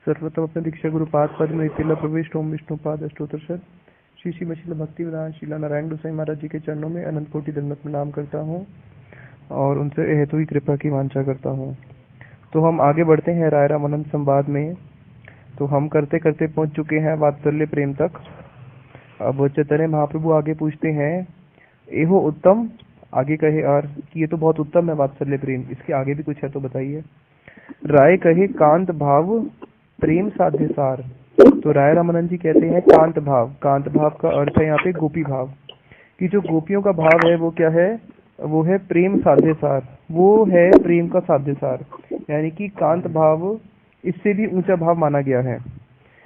सर्वतम अपने दीक्षा गुरुपाद पद में तिला प्रविष्ट ओम विष्णु पाद अष्टोत्तर श्री श्री मशीला भक्ति विधान शीला नारायण गोसाई महाराज जी के चरणों में अनंत कोटि दंडवत प्रणाम करता हूँ और उनसे हेतु ही कृपा की वांछा करता हूँ। तो हम आगे बढ़ते हैं राय राम अनंत संवाद में। तो हम करते करते पहुंच चुके हैं वात्सल्य प्रेम तक। अब चैतन्य महाप्रभु आगे पूछते हैं, एहो उत्तम, आगे कहे और कि ये तो बहुत उत्तम है वात्सल्य प्रेम, इसके आगे भी कुछ है तो बताइए। राय कहे कांत भाव प्रेम साध्य सार। तो राय रामानंद जी कहते हैं कांत भाव। कांत भाव का अर्थ है यहाँ पे गोपी भाव, कि जो गोपियों का भाव है वो क्या है, वो है प्रेम साध्य सार, वो है प्रेम का साध्य सार, यानी कि कांत भाव इससे भी ऊंचा भाव माना गया है।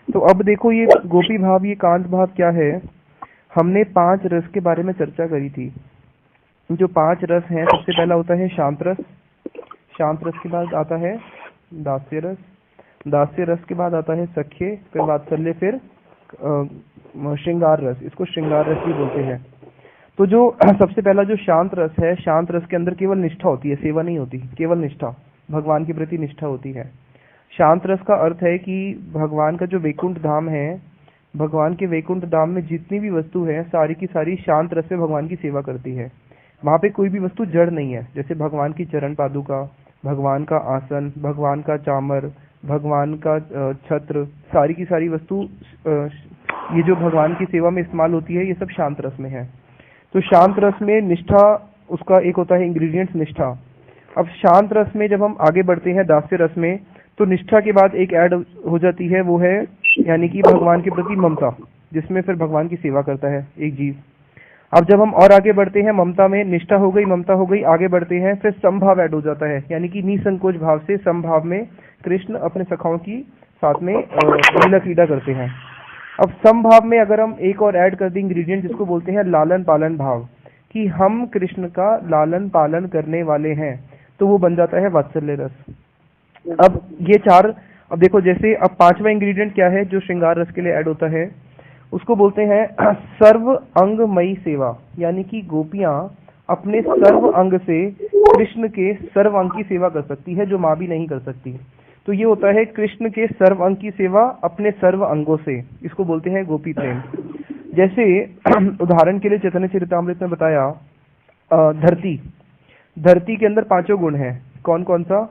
तो अब देखो ये गोपी भाव, ये कांत भाव क्या है। हमने 5 रस के बारे में चर्चा करी थी। जो 5 रस हैं, सबसे पहला होता है शांत रस, शांत रस के बाद आता है दास्य रस, दास्य रस के बाद आता है सख्य, फिर वात्सल्य, फिर श्रृंगार रस, इसको श्रृंगार रस भी बोलते हैं। तो जो सबसे पहला जो शांत रस है, शांत रस के अंदर केवल निष्ठा होती है, सेवा नहीं होती, केवल निष्ठा, भगवान के प्रति निष्ठा होती है। शांत रस का अर्थ है कि भगवान का जो वैकुंठ धाम है, भगवान के वैकुंठ धाम में जितनी भी वस्तु है सारी की सारी शांत रस से भगवान की सेवा करती है। वहाँ पे कोई भी वस्तु जड़ नहीं है, जैसे भगवान की चरण पादुका, भगवान का आसन, भगवान का चामर, भगवान का छत्र, सारी की सारी वस्तु ये जो भगवान की सेवा में इस्तेमाल होती है, ये सब शांत रस में है। तो शांत रस में निष्ठा, उसका एक होता है इंग्रेडिएंट्स निष्ठा। अब शांत रस में जब हम आगे बढ़ते हैं दास्य रस में, तो निष्ठा के बाद एक ऐड हो जाती है, वो है यानी कि भगवान के प्रति ममता, जिसमें फिर भगवान की सेवा करता है एक जीव। अब जब हम और आगे बढ़ते हैं, ममता में निष्ठा हो गई, ममता हो गई, आगे बढ़ते हैं, फिर समभाव ऐड हो जाता है, यानी कि निसंकोच भाव से समभाव में कृष्ण अपने सखाओं की साथ में लीला क्रीड़ा करते हैं। अब समभाव में अगर हम एक और ऐड कर दें इंग्रेडिएंट, जिसको बोलते हैं लालन पालन भाव, कि हम कृष्ण का लालन पालन करने वाले हैं, तो वो बन जाता है वात्सल्य रस। अब ये 4, अब देखो जैसे अब 5वां इंग्रेडिएंट क्या है जो श्रृंगार रस के लिए ऐड होता है, उसको बोलते हैं सर्व अंगमयी सेवा, यानी कि गोपियां अपने सर्व अंग से कृष्ण के सर्व अंग की सेवा कर सकती है, जो माँ भी नहीं कर सकती। तो ये होता है कृष्ण के सर्व अंग की सेवा अपने सर्व अंगों से, इसको बोलते हैं गोपी प्रेम। जैसे उदाहरण के लिए चैतन्य चरितामृत में बताया, धरती, धरती के अंदर 5 गुण हैं। कौन कौन सा?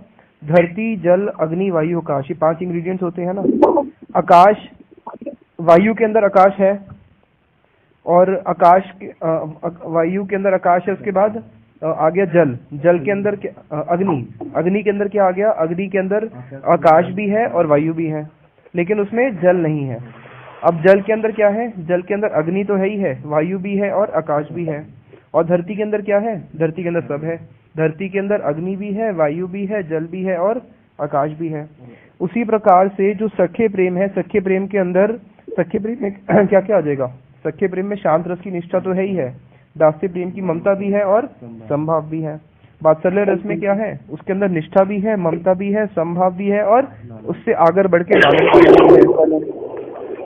धरती, जल, अग्नि, वायु, आकाश, ये 5 इंग्रेडिएंट्स होते हैं ना। आकाश, वायु के अंदर आकाश है, और आकाश वायु के अंदर आकाश है, उसके बाद आ गया जल, जल के अंदर अग्नि, अग्नि के अंदर क्या आ गया, अग्नि के अंदर आकाश भी है और वायु भी है, लेकिन उसमें जल नहीं है। अब जल के अंदर क्या है, जल के अंदर अग्नि तो है ही है, वायु भी है और आकाश भी है। और धरती के अंदर क्या है, धरती के अंदर सब है, धरती के अंदर अग्नि भी है, वायु भी है, जल भी है और आकाश भी है। उसी प्रकार से जो सख्य प्रेम है, सख्य प्रेम के अंदर, सख्य प्रेम में क्या क्या आ जाएगा, सख्य प्रेम में शांत रस की निष्ठा तो है ही है, दास्य प्रेम की ममता भी है और संभाव भी है। वात्सल्य रस में क्या है, उसके अंदर निष्ठा भी है, ममता भी है, संभाव भी है और उससे आगे बढ़ के लालन भी है।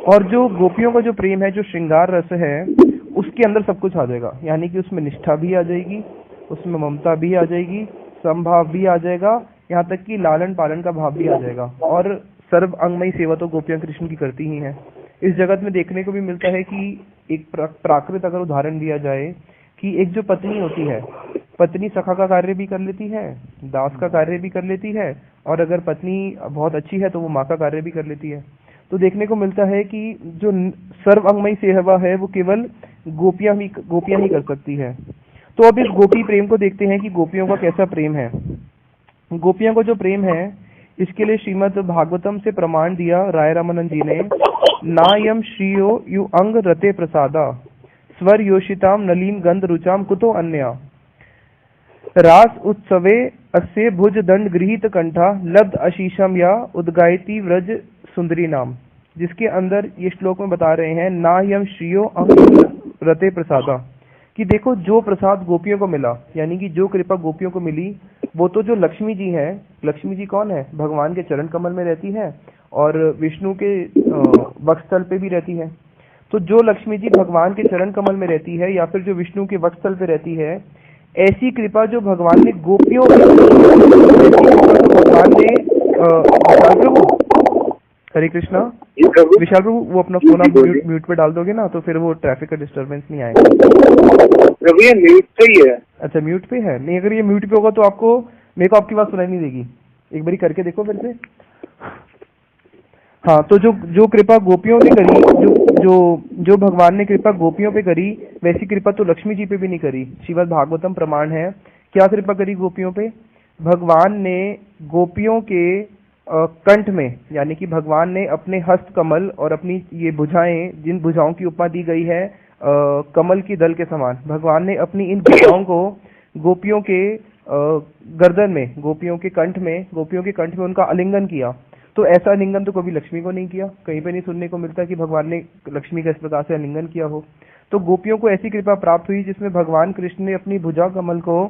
और जो गोपियों का जो प्रेम है, जो श्रृंगार रस है, उसके अंदर सब कुछ आ जाएगा, यानी कि उसमें निष्ठा भी आ जाएगी, उसमें ममता भी आ जाएगी, संभाव भी आ जाएगा, यहाँ तक कि लालन पालन का भाव भी आ जाएगा। और सर्व अंगमयी सेवा तो गोपियां कृष्ण की करती ही हैं। इस जगत में देखने को भी मिलता है कि एक प्राकृत अगर उदाहरण दिया जाए, कि एक जो पत्नी होती है, पत्नी सखा का कार्य भी कर लेती है, दास का कार्य भी कर लेती है, और अगर पत्नी बहुत अच्छी है तो वो माँ का कार्य भी कर लेती है। तो देखने को मिलता है कि जो सर्व अंगमयी सेवा है वो केवल गोपियां ही कर सकती है। तो अब इस गोपी प्रेम को देखते हैं कि गोपियों का कैसा प्रेम है। गोपियों का जो प्रेम है, इसके लिए श्रीमद् भागवतम से प्रमाण दिया राय रामानंद जी ने, नायम श्रियो यु अंग रते प्रसादा स्वर योषिताम नलीन गंध रुचाम कुतो अन्या रास उत्सवे अस्य भुज दंड गृहीत कंठा लब्ध अशीशम या उद्गायती व्रज सुंदरी नाम। जिसके अंदर ये श्लोक में बता रहे हैं, नायम श्रियो अंग रते प्रसादा, कि देखो जो प्रसाद गोपियों को मिला, यानी कि जो कृपा गोपियों को मिली, वो तो जो लक्ष्मी जी है, लक्ष्मी जी कौन है, भगवान के चरण कमल में रहती है और विष्णु के वक्षस्थल पे भी रहती है। तो जो लक्ष्मी जी भगवान के चरण कमल में रहती है या फिर जो विष्णु के वक्षस्थल पे रहती है, ऐसी कृपा जो भगवान ने गोपियों भगवान ने हरे कृष्णा। जी प्रभु। विशाल प्रभु, वो अपना जी फोन जी आप बोलिए म्यूट पे डाल दोगे ना, तो फिर वो ट्रैफिक का डिस्टरबेंस नहीं आएगा। प्रभु, ये म्यूट पे ही है। अच्छा, म्यूट पे है? नहीं, अगर ये म्यूट पे होगा तो आपको, मेरे को आपकी बात सुनाई नहीं देगी। एक बारी करके देखो फिर से। हाँ, तो जो जो कृपा गोपियों ने करी, जो जो जो भगवान ने कृपा गोपियों पे करी, वैसी कृपा तो लक्ष्मी जी पे भी नहीं करी। श्रीमद् भागवतम प्रमाण है। क्या कृपा करी गोपियों पे? भगवान ने गोपियों के कंठ में, यानी कि भगवान ने अपने हस्त कमल और अपनी ये भुजाएं, जिन भुजाओं की उपमा दी गई है कमल की दल के समान, भगवान ने अपनी इन भुजाओं को गोपियों के गर्दन में, गोपियों के कंठ में, गोपियों के कंठ में उनका आलिंगन किया। तो ऐसा आलिंगन तो कभी लक्ष्मी को नहीं किया, कहीं पे नहीं सुनने को मिलता कि भगवान ने लक्ष्मी का इस प्रकार से आलिंगन किया हो। तो गोपियों को ऐसी कृपा प्राप्त हुई जिसमें भगवान कृष्ण ने अपनी भुजा कमल को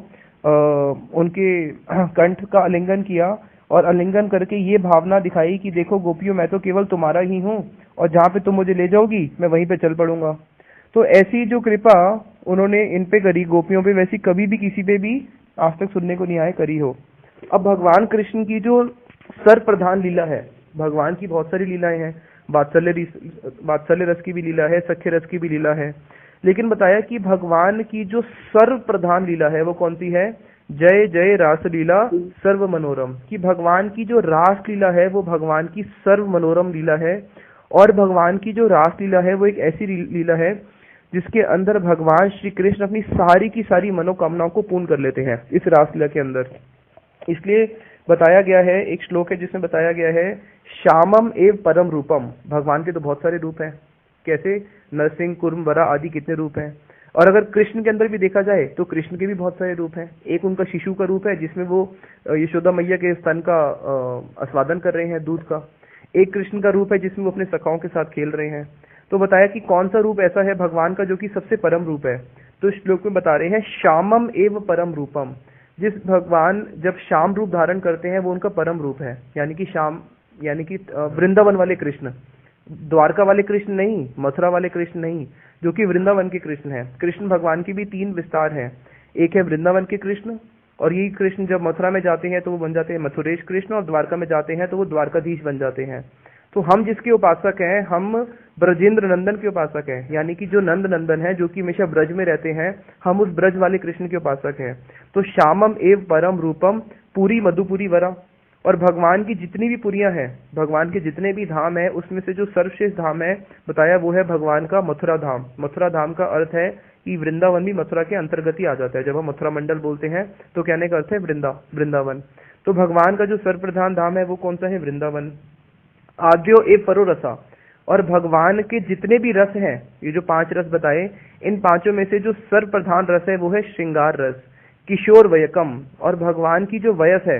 उनके कंठ का आलिंगन किया, और आलिंगन करके ये भावना दिखाई कि देखो गोपियों, मैं तो केवल तुम्हारा ही हूँ, और जहाँ पे तुम मुझे ले जाओगी मैं वहीं पे चल पड़ूंगा। तो ऐसी जो कृपा उन्होंने इन पे करी गोपियों पे, वैसी कभी भी किसी पे भी आज तक सुनने को नहीं आए करी हो। अब भगवान कृष्ण की जो सर प्रधान लीला है, भगवान की बहुत सारी लीलाएं हैं, वात्सल्य रस की भी लीला है, सख्य रस की भी लीला है, लेकिन बताया कि भगवान की जो सर्व प्रधान लीला है वो कौन सी है? जय जय रास लीला सर्व मनोरम। कि भगवान की जो रास लीला है वो भगवान की सर्व मनोरम लीला है। और भगवान की जो रास लीला है वो एक ऐसी लीला है जिसके अंदर भगवान श्री कृष्ण अपनी सारी की सारी मनोकामनाओं को पूर्ण कर लेते हैं इस रासलीला के अंदर। इसलिए बताया गया है, एक श्लोक है जिसमें बताया गया है, श्यामम एव परम रूपम। भगवान के तो बहुत सारे रूप हैं, कैसे नरसिंह, कुर्म, वरा आदि कितने रूप हैं। और अगर कृष्ण के अंदर भी देखा जाए तो कृष्ण के भी बहुत सारे रूप हैं। एक उनका शिशु का रूप है जिसमें वो यशोदा मैया के स्तन का आस्वादन कर रहे हैं, दूध का। एक कृष्ण का रूप है जिसमें वो अपने सखाओं के साथ खेल रहे हैं। तो बताया कि कौन सा रूप ऐसा है भगवान का जो कि सबसे परम रूप है। तो इस श्लोक में बता रहे हैं श्यामम एव परम रूपम। जिस भगवान जब श्याम रूप धारण करते हैं वो उनका परम रूप है, यानी कि श्याम, यानी कि वृंदावन वाले कृष्ण, द्वारका वाले कृष्ण नहीं, मथुरा वाले कृष्ण नहीं, जो कि वृंदावन के कृष्ण हैं। कृष्ण भगवान की भी तीन विस्तार हैं, एक है वृंदावन के कृष्ण, और यही कृष्ण जब मथुरा में जाते हैं तो वो बन जाते हैं मथुरेश कृष्ण, और द्वारका में जाते हैं तो वो द्वारकाधीश बन जाते हैं। तो हम जिसके उपासक हैं, हम ब्रजेंद्र नंदन के उपासक हैं, यानी कि जो नंद नंदन है, जो कि हमेशा ब्रज में रहते हैं, हम उस ब्रज वाले कृष्ण के उपासक हैं। तो श्यामम एव परम रूपम पूरी मधुपुरी वरा। और भगवान की जितनी भी पुरियां हैं, भगवान के जितने भी धाम है, उसमें से जो सर्वश्रेष्ठ धाम है बताया वो है भगवान का मथुरा धाम। मथुरा धाम का अर्थ है कि वृंदावन भी मथुरा के अंतर्गत ही आ जाता है। जब हम मथुरा मंडल बोलते हैं तो कहने का अर्थ है वृंदावन। तो भगवान का जो सर्वप्रधान धाम है वो कौन सा है? वृंदावन। आद्यो ए परो रसा। और भगवान के जितने भी रस हैं, ये जो 5 रस बताए, इन पांचों में से जो सर्वप्रधान रस है वो है श्रृंगार रस, किशोर वयकम। और भगवान की जो वयस है,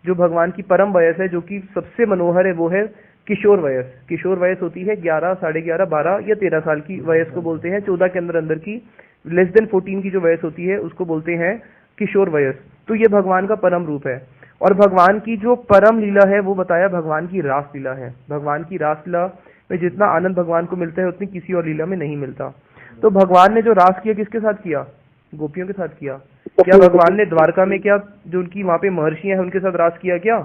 जो भगवान की परम वयस है, जो कि सबसे मनोहर है, वो है किशोर वयस। किशोर वयस होती है 11, 11.5, 12 या 13 साल की वयस को बोलते हैं। 14 के अंदर अंदर की, लेस देन 14 की जो वयस होती है उसको बोलते हैं किशोर वयस। तो ये भगवान का परम रूप है। और भगवान की जो परम लीला है वो बताया भगवान की रास लीला है। भगवान की रास लीला में जितना आनंद भगवान को मिलता है उतनी किसी और लीला में नहीं मिलता। तो भगवान ने जो रास किया किसके साथ किया? गोपियों के साथ किया। क्या भगवान ने द्वारका में, क्या जो उनकी वहां पे महर्षियां हैं उनके साथ रास किया? क्या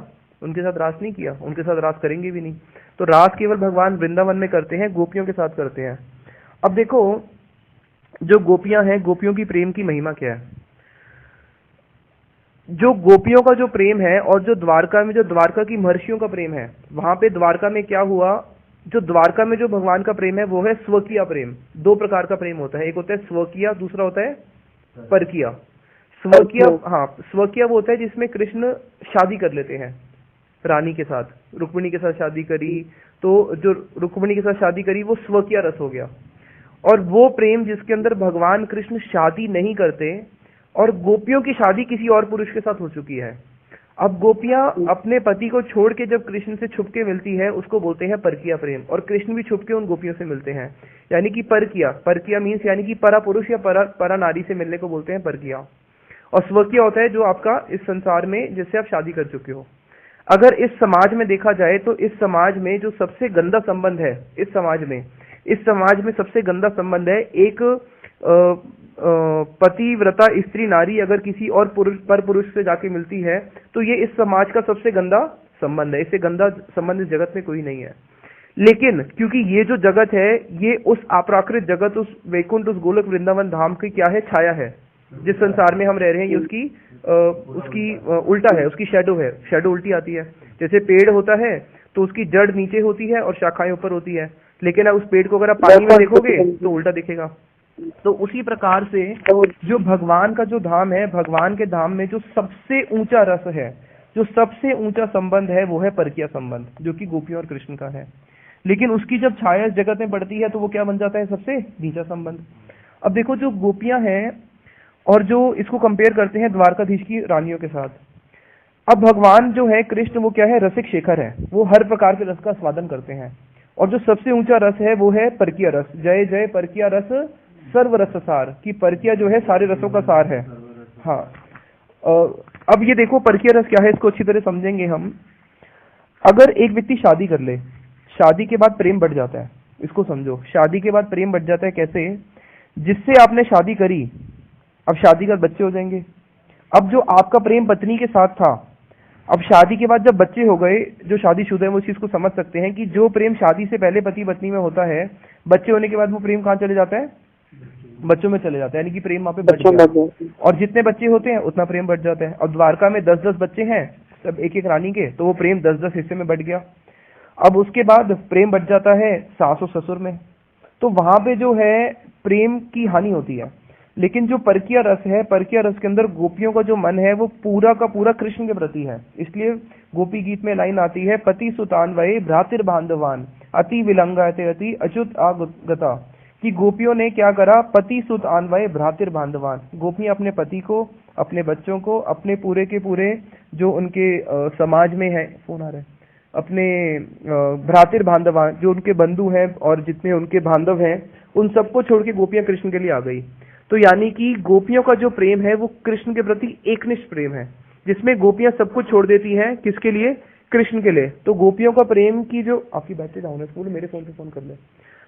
उनके साथ रास नहीं किया, उनके साथ रास करेंगे भी नहीं। तो रास केवल भगवान वृंदावन में करते हैं, गोपियों के साथ करते हैं। अब देखो, जो गोपियां हैं, गोपियों की प्रेम की महिमा क्या है? जो गोपियों का जो प्रेम है और जो द्वारका में, जो द्वारका की महर्षियों का प्रेम है, वहां पे द्वारका में क्या हुआ? जो द्वारका में जो भगवान का प्रेम है वो है स्वकीय प्रेम। 2 प्रकार का प्रेम होता है, एक होता है स्वकीय, दूसरा होता है परकीय। स्वकीय, हाँ, स्वकीय वो होता है जिसमें कृष्ण शादी कर लेते हैं रानी के साथ, रुक्मिणी के साथ शादी करी, तो जो रुक्मिणी के साथ शादी करी वो स्वकीय रस हो गया। और वो प्रेम जिसके अंदर भगवान कृष्ण शादी नहीं करते, और गोपियों की शादी किसी और पुरुष के साथ हो चुकी है। अब गोपियां अपने पति को छोड़ के जब कृष्ण से छुपके मिलती है उसको बोलते हैं परकीय प्रेम, और कृष्ण भी छुपके उन गोपियों से मिलते हैं, यानी कि परकीय। परकीय मीन्स यानी कि परा पुरुष या परा नारी से मिलने को बोलते हैं परकीय। और स्वकीय होता है जो आपका इस संसार में, जिससे आप शादी कर चुके हो। अगर इस समाज में देखा जाए तो इस समाज में जो सबसे गंदा संबंध है, इस समाज में सबसे गंदा संबंध है, एक पतिव्रता स्त्री नारी अगर किसी और पुरुष से जाके मिलती है तो ये इस समाज का सबसे गंदा संबंध है। इससे गंदा संबंध इस जगत में कोई नहीं है। लेकिन क्योंकि ये जो जगत है ये उस अपराकृत जगत, उस वैकुंठ, उस गोलक वृंदावन धाम की क्या है, छाया है। जिस संसार में हम रह रहे हैं ये उसकी उल्टा है, उसकी शैडो है, शैडो उल्टी आती है। जैसे पेड़ होता है तो उसकी जड़ नीचे होती है और शाखाएं ऊपर होती है, लेकिन अब उस पेड़ को अगर आप पानी में देखोगे तो उल्टा दिखेगा। तो उसी प्रकार से जो भगवान का जो धाम है, भगवान के धाम में जो सबसे ऊंचा रस है, जो सबसे ऊंचा संबंध है, वो है परकीय संबंध, जो कि गोपियों और कृष्ण का है। लेकिन उसकी जब छाया इस जगत में पड़ती है तो वो क्या बन जाता है, सबसे नीचा संबंध। अब देखो जो गोपियां हैं और जो इसको कंपेयर करते हैं द्वारकाधीश की रानियों के साथ। अब भगवान जो है कृष्ण, वो क्या है, रसिक शेखर है, वो हर प्रकार के रस का स्वादन करते हैं। और जो सबसे ऊंचा रस है वो है परकीय रस। जय जय परकीय रस सर्व रस सार, की परकीय जो है सारे रसों का सार है। हाँ, अब ये देखो परकीय रस क्या है, इसको अच्छी तरह समझेंगे हम। अगर एक व्यक्ति शादी कर ले, शादी के बाद प्रेम बढ़ जाता है, इसको समझो, शादी के बाद प्रेम बढ़ जाता है कैसे, जिससे आपने शादी करी, अब शादी के बाद बच्चे हो जाएंगे। अब जो आपका प्रेम पत्नी के साथ था, अब शादी के बाद जब बच्चे हो गए, जो शादीशुदा है वो इस चीज को समझ सकते हैं कि जो प्रेम शादी से पहले पति पत्नी में होता है, बच्चे होने के बाद वो प्रेम कहाँ चले जाता है, बच्चों में चले जाता है, यानी कि प्रेम वहां पे बढ़ गया। और जितने बच्चे होते हैं उतना प्रेम बढ़ जाता है। और द्वारका में 10-10 बच्चे हैं, सब एक एक रानी के, तो वो प्रेम 10-10 हिस्से में बढ़ गया। अब उसके बाद प्रेम बढ़ जाता है सास और ससुर में, तो वहां पे जो है प्रेम की हानि होती है। लेकिन जो परकीय रस है, परकीय रस के अंदर गोपियों का जो मन है वो पूरा का पूरा कृष्ण के प्रति है। इसलिए गोपी गीत में लाइन आती है, पति सुतान वये भ्रातिर बांधवान अति विलंगाते अति अच्युत आगता, कि गोपियों ने क्या करा, पति सुत आन्वय भ्रातिर बांधवान, गोपियां अपने पति को, अपने बच्चों को, अपने पूरे के पूरे जो उनके समाज में है, फोन आ रहा है, अपने भ्रातिर बांधवान, जो उनके बंधु हैं और जितने उनके बांधव हैं, उन सबको छोड़ के गोपियां कृष्ण के लिए आ गई। तो यानी कि गोपियों का जो प्रेम है वो कृष्ण के प्रति एकनिष्ठ प्रेम है, जिसमें गोपियां सब कुछ छोड़ देती हैं, किसके लिए, कृष्ण के लिए। तो गोपियों का प्रेम की जो, आपकी बैटरी डाउन है, बोलो मेरे फोन पे फोन कर ले।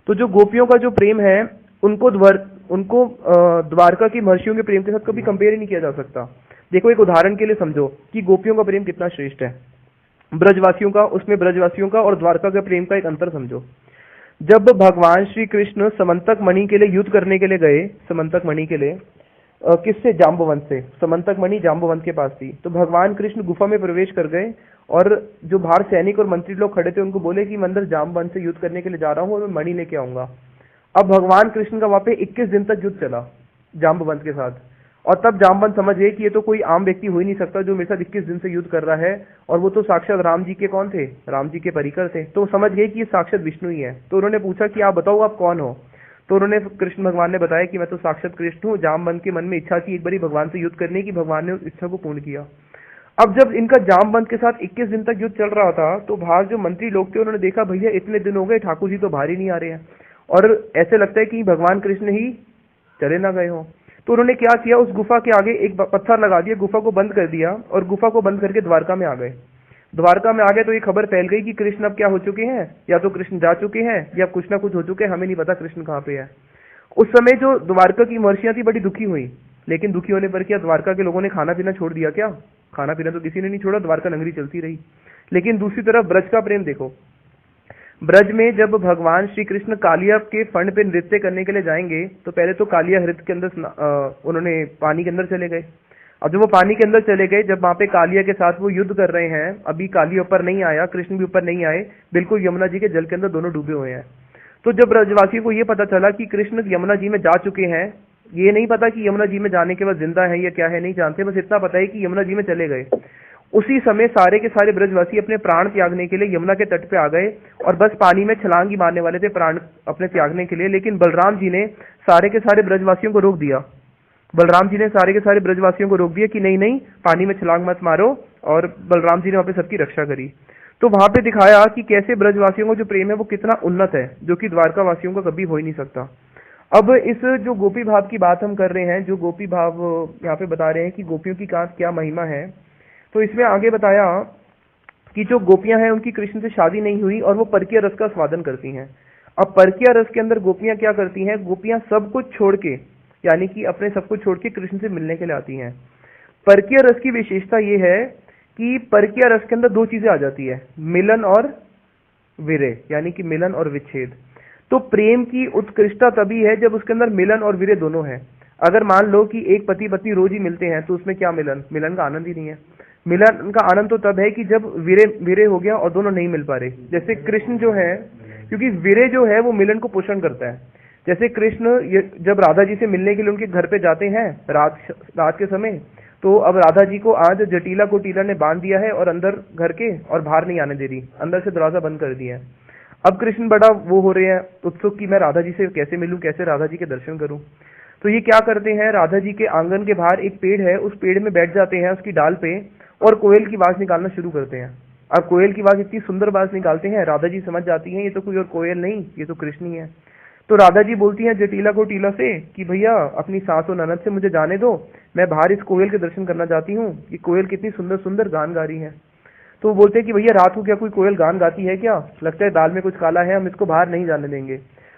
तो जो गोपियों का जो प्रेम है उनको द्वारका की महर्षियों के प्रेम के साथ कभी कंपेयर ही नहीं किया जा सकता। देखो एक उदाहरण के लिए समझो कि गोपियों का प्रेम कितना श्रेष्ठ है, ब्रजवासियों का, उसमें ब्रजवासियों का और द्वारका के प्रेम का एक अंतर समझो। जब भगवान श्री कृष्ण समंतक मणि के लिए युद्ध करने के लिए गए, समंतक मणि के लिए किससे, जाम्बवंत से, समंतक मणि जाम्बवंत के पास थी, तो भगवान कृष्ण गुफा में प्रवेश कर गए और जो बाहर सैनिक और मंत्री लोग खड़े थे उनको बोले कि मैं अंदर जाम्बवंत से युद्ध करने के लिए जा रहा हूँ और मैं मणि लेके आऊंगा। अब भगवान कृष्ण का वहां पे 21 दिन तक युद्ध चला जाम्बवंत के साथ, और तब जाम्बवंत समझ गए कि ये तो कोई आम व्यक्ति हो ही नहीं सकता जो मेरे साथ 21 दिन से युद्ध कर रहा है, और वो तो साक्षात राम जी के कौन थे, राम जी के परिकर थे। तो समझ गए कि ये साक्षात विष्णु ही है। तो उन्होंने पूछा कि आप बताओ आप कौन हो, तो उन्होंने, कृष्ण भगवान ने बताया कि मैं तो साक्षात कृष्ण हूँ। जामवंत के मन में इच्छा थी एक बारी भगवान से युद्ध करने की, भगवान ने उस इच्छा को पूर्ण किया। अब जब इनका जामवंत के साथ 21 दिन तक युद्ध चल रहा था तो बाहर जो मंत्री लोग थे उन्होंने देखा भैया इतने दिन हो गए ठाकुर जी तो बाहर ही नहीं आ रहे हैं, और ऐसे लगता है कि भगवान कृष्ण ही चले ना गए हो। तो उन्होंने क्या किया, उस गुफा के आगे एक पत्थर लगा दिया, गुफा को बंद कर दिया और गुफा को बंद करके द्वारका में आ गए। द्वारका में आ गए तो ये खबर फैल गई कि कृष्ण अब क्या हो चुके हैं, या तो कृष्ण जा चुके हैं या कुछ ना कुछ हो चुके हैं, हमें नहीं पता कृष्ण कहाँ पे है। उस समय जो द्वारका की महर्षियां थी बड़ी दुखी हुई, लेकिन दुखी होने पर क्या द्वारका के लोगों ने खाना पीना छोड़ दिया क्या, खाना पीना तो किसी ने नहीं छोड़ा, द्वारका नगरी चलती रही। लेकिन दूसरी तरफ ब्रज का प्रेम देखो, ब्रज में जब भगवान श्री कृष्ण कालिया के फंड पे नृत्य करने के लिए जाएंगे तो पहले तो कालिया हृदय के अंदर उन्होंने पानी के अंदर चले गए। अब जब वो पानी के अंदर चले गए, जब वहां पे कालिया के साथ वो युद्ध कर रहे हैं, अभी कालिया ऊपर नहीं आया, कृष्ण भी ऊपर नहीं आए, बिल्कुल यमुना जी के जल के अंदर दोनों डूबे हुए हैं। तो जब ब्रजवासियों को ये पता चला कि कृष्ण यमुना जी में जा चुके हैं, ये नहीं पता कि यमुना जी में जाने के बाद जिंदा है या क्या है, नहीं जानते, बस इतना पता है कि यमुना जी में चले गए। उसी समय सारे के सारे ब्रजवासी अपने प्राण त्यागने के लिए यमुना के तट पे आ गए और बस पानी में छलांग ही मारने वाले थे प्राण अपने त्यागने के लिए। लेकिन बलराम जी ने सारे के सारे ब्रजवासियों को रोक दिया, बलराम जी ने सारे के सारे ब्रजवासियों को रोक दिया कि नहीं नहीं पानी में छलांग मत मारो, और बलराम जी ने वहां पे सबकी रक्षा करी। तो वहां पे दिखाया कि कैसे ब्रजवासियों का जो प्रेम है वो कितना उन्नत है, जो कि द्वारका वासियों का कभी हो ही नहीं सकता। अब इस जो गोपी भाव की बात हम कर रहे हैं, जो गोपी भाव यहाँ पे बता रहे हैं कि गोपियों की क्या महिमा है, तो इसमें आगे बताया कि जो गोपियां हैं उनकी कृष्ण से शादी नहीं हुई और वो परकीय रस का स्वादन करती हैं। अब परकीय रस के अंदर गोपियां क्या करती हैं, गोपियां सब कुछ छोड़ के, यानी कि अपने सब कुछ छोड़ के कृष्ण से मिलने के लिए आती हैं। परकीय रस की विशेषता ये है कि परकीय रस के अंदर दो चीजें आ जाती है, मिलन और विरह, यानी कि मिलन और विच्छेद। तो प्रेम की उत्कृष्टता तभी है जब उसके अंदर मिलन और विरह दोनों है। अगर मान लो कि एक पति पत्नी रोज ही मिलते हैं तो उसमें क्या मिलन का आनंद ही नहीं है। मिलन का आनंद तो तब है कि जब विरह हो गया और दोनों नहीं मिल पा रहे। जैसे कृष्ण जो है, क्योंकि विरह जो है वो मिलन को पोषण करता है। जैसे कृष्ण जब राधा जी से मिलने के लिए उनके घर पे जाते हैं रात के समय, तो अब राधा जी को आज जटिला कोटिला ने बांध दिया है और अंदर घर के, और बाहर नहीं आने दे रही, अंदर से दरवाजा बंद कर दिया है। अब कृष्ण बड़ा वो हो रहे हैं उत्सुक कि मैं राधा जी से कैसे मिलूं, कैसे राधा जी के दर्शन करूं। तो ये क्या करते हैं, राधा जी के आंगन के बाहर एक पेड़ है, उस पेड़ में बैठ जाते हैं उसकी डाल पे, और कोयल की आवाज निकालना शुरू करते हैं। अब कोयल की आवाज इतनी सुंदर आवाज निकालते हैं, राधा जी समझ जाती हैं ये तो कोई और कोयल नहीं, ये तो कृष्ण ही है। तो राधा जी बोलती हैं जटिला को टीला से कि भैया अपनी सास और ननद से मुझे जाने दो, मैं बाहर इस कोयल के दर्शन करना चाहती हूँ, कि कोयल कितनी सुंदर सुंदर गान गा रही है। तो वो बोलते हैं कि भैया रात को क्या कोई कोयल गान गाती है क्या, लगता है दाल में कुछ काला है, हम इसको बाहर नहीं जाने देंगे।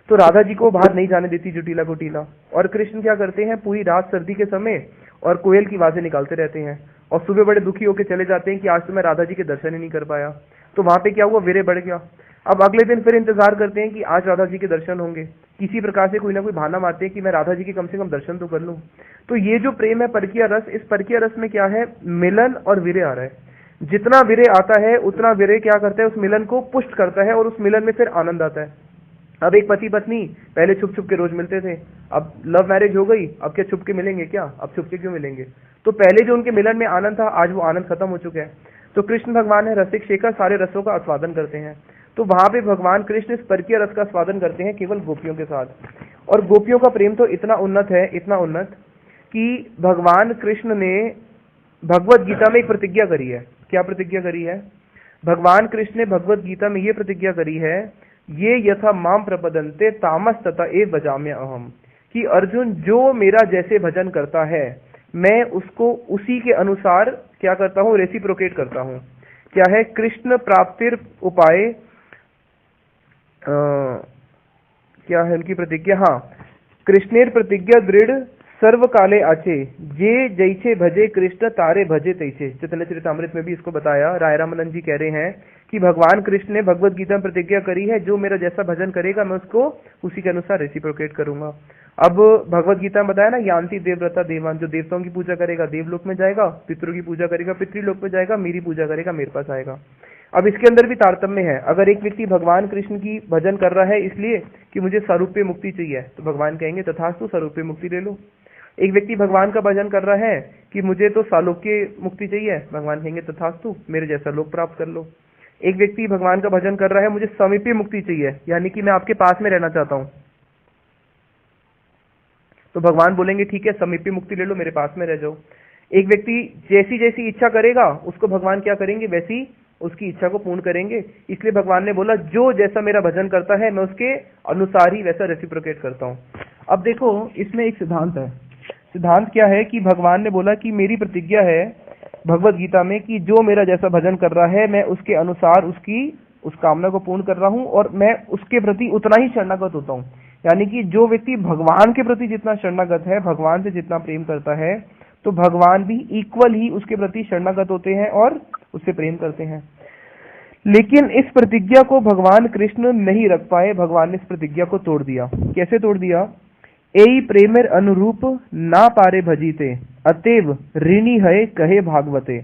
तो राधा जी को बाहर नहीं जाने देती जटिला को टीला, और कृष्ण क्या करते हैं, पूरी रात सर्दी के समय और कोयल की आवाजें निकालते रहते हैं, और सुबह बड़े दुखी होकर चले जाते हैं कि आज तो मैं राधा जी के दर्शन ही नहीं कर पाया। तो वहां पे क्या हुआ, विरह बढ़ गया। अब अगले दिन फिर इंतजार करते हैं कि आज राधा जी के दर्शन होंगे, किसी प्रकार से कोई ना कोई बहाना मारते हैं कि मैं राधा जी के कम से कम दर्शन तो कर लूं। तो ये जो प्रेम है परकीय रस, इस परकीय रस में क्या है, मिलन और विरह आ रहा है। जितना विरह आता है उतना विरह क्या करता है, उस मिलन को पुष्ट करता है और उस मिलन में फिर आनंद आता है। अब एक पति पत्नी पहले छुप छुप के रोज मिलते थे, अब लव मैरिज हो गई, अब क्या छुप के मिलेंगे क्या, अब छुप के क्यों मिलेंगे। तो पहले जो उनके मिलन में आनंद था, आज वो आनंद खत्म हो चुका है। तो कृष्ण भगवान है रसिक शेखर, सारे रसों का आस्वादन करते हैं। तो वहां पे भगवान कृष्ण इस परकीय रस का आस्वादन करते हैं केवल गोपियों के साथ। और गोपियों का प्रेम तो इतना उन्नत है, इतना उन्नत, कि भगवान कृष्ण ने भगवत गीता में एक प्रतिज्ञा करी है। क्या प्रतिज्ञा करी है, भगवान कृष्ण ने भगवत गीता में ये प्रतिज्ञा करी है, ये यथा माम प्रपदन्ते तामस तथा एव भजाम्य अहम, कि अर्जुन जो मेरा जैसे भजन करता है मैं उसको उसी के अनुसार क्या करता हूँ, रेसिप्रोकेट करता हूँ। क्या है, कृष्ण प्राप्तिर उपाय, क्या है उनकी प्रतिज्ञा, हाँ, कृष्णेर प्रतिज्ञा दृढ़ सर्व काले आचे, जे जैसे भजे कृष्ण तारे भजे तैसे। चैतन्य चरितामृत में भी इसको बताया, राय रामानंद जी कह रहे हैं कि भगवान कृष्ण ने भगवत गीता में प्रतिज्ञा करी है, जो मेरा जैसा भजन करेगा मैं उसको उसी के अनुसार रेसिप्रोकेट करूंगा। अब भगवत गीता में बताया ना, यान्ति देवव्रता देवान, जो देवताओं की पूजा करेगा देवलोक में जाएगा, पितरों की पूजा करेगा पितृलोक में जाएगा, मेरी पूजा करेगा मेरे पास आएगा। अब इसके अंदर भी तारतम्य है। अगर एक व्यक्ति भगवान कृष्ण की भजन कर रहा है इसलिए कि मुझे स्वरूपीय मुक्ति चाहिए, तो भगवान कहेंगे तथास्तु स्वरूपीय मुक्ति ले लो। एक व्यक्ति भगवान का भजन कर रहा है कि मुझे तो सालोक्य मुक्ति चाहिए, भगवान कहेंगे तथास्तु मेरे जैसा लोक प्राप्त कर लो। एक व्यक्ति भगवान का भजन कर रहा है, मुझे समीपीय मुक्ति चाहिए, यानी कि मैं आपके पास में रहना चाहता हूं, तो भगवान बोलेंगे ठीक है समीपीय मुक्ति ले लो, मेरे पास में रह जाओ। एक व्यक्ति जैसी जैसी इच्छा करेगा उसको भगवान क्या करेंगे, वैसी उसकी इच्छा को पूर्ण करेंगे। इसलिए भगवान ने बोला जो जैसा मेरा भजन करता है मैं उसके अनुसार ही वैसा रेसिप्रोकेट करता हूं। अब देखो इसमें एक सिद्धांत है। सिद्धांत क्या है कि भगवान ने बोला कि मेरी प्रतिज्ञा है भगवत गीता में कि जो मेरा जैसा भजन कर रहा है मैं उसके अनुसार उसकी उस कामना को पूर्ण कर रहा हूं, और मैं उसके प्रति उतना ही शरणागत होता हूं। यानी कि जो व्यक्ति भगवान के प्रति जितना शरणागत है, भगवान से जितना प्रेम करता है, तो भगवान भी इक्वल ही उसके प्रति शरणागत होते हैं और उससे प्रेम करते हैं। लेकिन इस प्रतिज्ञा को भगवान कृष्ण नहीं रख पाए, भगवान ने इस प्रतिज्ञा को तोड़ दिया। कैसे तोड़ दिया, एई प्रेमेर अनुरूप ना पारे भजीते अतएव ऋणी है कहे भागवते।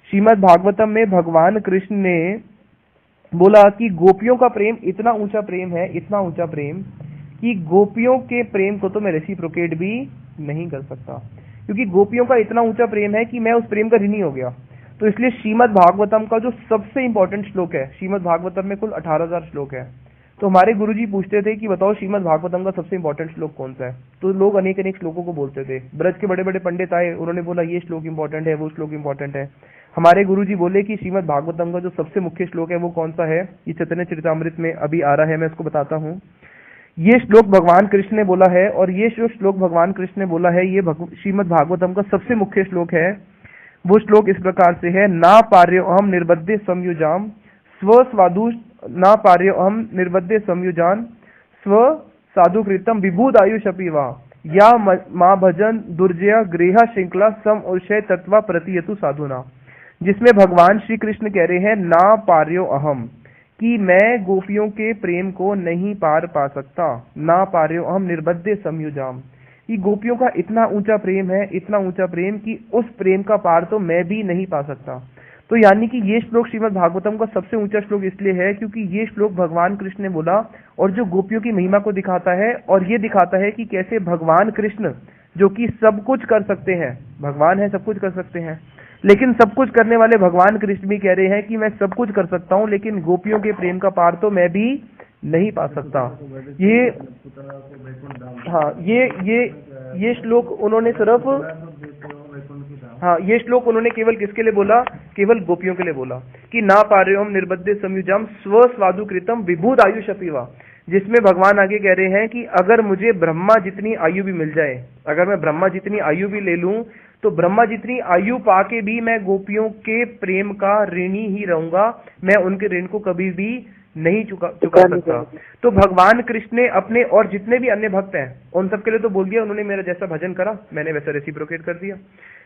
श्रीमद् भागवतम में भगवान कृष्ण ने बोला कि गोपियों का प्रेम इतना ऊंचा प्रेम है, इतना ऊंचा प्रेम कि गोपियों के प्रेम को तो मैं रेसिप्रोकेट भी नहीं कर सकता, क्योंकि गोपियों का इतना ऊंचा प्रेम है कि मैं उस प्रेम का ऋणी हो गया। तो इसलिए श्रीमद् भागवतम का जो सबसे इंपॉर्टेंट श्लोक है, श्रीमद् भागवतम में कुल 18,000 श्लोक है, तो हमारे गुरुजी पूछते थे कि बताओ श्रीमद् भागवतम का सबसे इंपॉर्टेंट श्लोक कौन सा है, तो लोग अनेक अनेक श्लोकों को बोलते थे। ब्रज के बड़े बड़े पंडित आए, उन्होंने बोला ये श्लोक इंपॉर्टेंट है, वो श्लोक इंपॉर्टेंट है। हमारे गुरुजी बोले कि श्रीमद् भागवतम का जो सबसे मुख्य श्लोक है वो कौन सा है, ये चैतन्य चरितामृत में अभी आ रहा है, मैं इसको बताता हूँ। ये श्लोक भगवान कृष्ण ने बोला है, और ये जो श्लोक भगवान कृष्ण ने बोला है ये श्रीमद् भागवतम का सबसे मुख्य श्लोक है। वो श्लोक इस प्रकार से है, ना पार्यो अहम निर्बद्धे संयुजाम स्व स्वादु ना पार्यो अहम निर्बद्धे संयुजान स्व साधु कृतम विभूत आयुषपि वा या माँ भजन दुर्जया गृह श्रृंखला सम उर्षय तत्वा प्रतियतु साधुना। जिसमें भगवान श्री कृष्ण कह रहे हैं ना पार्यो अहम, कि मैं गोपियों के प्रेम को नहीं पार पा सकता, ना पार्यो हम निर्बद्धे संयुजाम। कि गोपियों का इतना ऊंचा प्रेम है, इतना ऊंचा प्रेम कि उस प्रेम का पार तो मैं भी नहीं पा सकता। तो यानी कि ये श्लोक श्रीमद् भागवतम का सबसे ऊंचा श्लोक इसलिए है क्योंकि ये श्लोक भगवान कृष्ण ने बोला और जो गोपियों की महिमा को दिखाता है और ये दिखाता है कि कैसे भगवान कृष्ण जो कि सब कुछ कर सकते हैं, भगवान है सब कुछ कर सकते हैं, लेकिन सब कुछ करने वाले भगवान कृष्ण भी कह रहे हैं कि मैं सब कुछ कर सकता हूँ लेकिन गोपियों के प्रेम का पार तो मैं भी नहीं पा सकता। ये हाँ ये श्लोक उन्होंने सिर्फ ये श्लोक उन्होंने केवल किसके लिए बोला? केवल गोपियों के लिए बोला कि ना पार्योम निर्बद्धे संयुजाम स्व स्वादु कृतम विभूत आयुष अपीवा, जिसमें भगवान आगे कह रहे हैं कि अगर मुझे ब्रह्मा जितनी आयु भी मिल जाए, अगर मैं ब्रह्मा जितनी आयु भी ले लूं तो ब्रह्मा जितनी आयु पाके भी मैं गोपियों के प्रेम का ऋणी ही रहूंगा, मैं उनके ऋण को कभी भी नहीं चुका सकता। तो भगवान कृष्ण ने अपने और जितने भी अन्य भक्त हैं उन सबके लिए तो बोल दिया, उन्होंने मेरा जैसा भजन करा मैंने वैसा रेसिप्रोकेट कर दिया,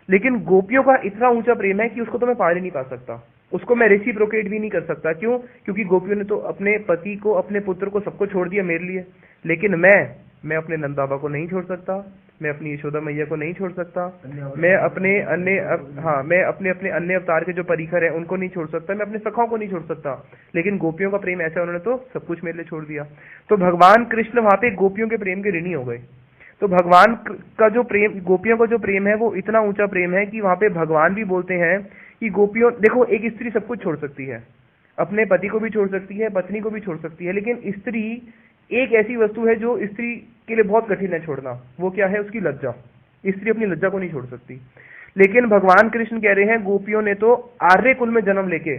लेकिन गोपियों का इतना ऊंचा प्रेम है कि उसको तो मैं पार ही नहीं पा सकता, उसको मैं रेसिप्रोकेट भी नहीं कर सकता। क्यों? क्योंकि गोपियों ने तो अपने पति को, अपने पुत्र को, सबको छोड़ दिया मेरे लिए, लेकिन मैं अपने नंद बाबा को नहीं छोड़ सकता, मैं अपनी यशोदा मैया को नहीं छोड़ सकता, मैं अपने अपने अन्य अवतार के जो परिकर हैं उनको नहीं छोड़ सकता, मैं अपने सखाओं को नहीं छोड़ सकता, लेकिन गोपियों का प्रेम ऐसा, उन्होंने तो सब कुछ मेरे लिए छोड़ दिया। तो भगवान कृष्ण वहां पे गोपियों के प्रेम के ऋणी हो गए। तो भगवान का जो प्रेम, गोपियों का जो प्रेम है वो इतना ऊंचा प्रेम है कि वहां पे भगवान भी बोलते हैं कि गोपियों, देखो एक स्त्री सब कुछ छोड़ सकती है, अपने पति को भी छोड़ सकती है, पत्नी को भी छोड़ सकती है, लेकिन स्त्री एक ऐसी वस्तु है जो स्त्री के लिए बहुत कठिन है छोड़ना, वो क्या है? उसकी लज्जा। स्त्री अपनी लज्जा को नहीं छोड़ सकती, लेकिन भगवान कृष्ण कह रहे हैं गोपियों ने तो आर्य कुल में जन्म लेके,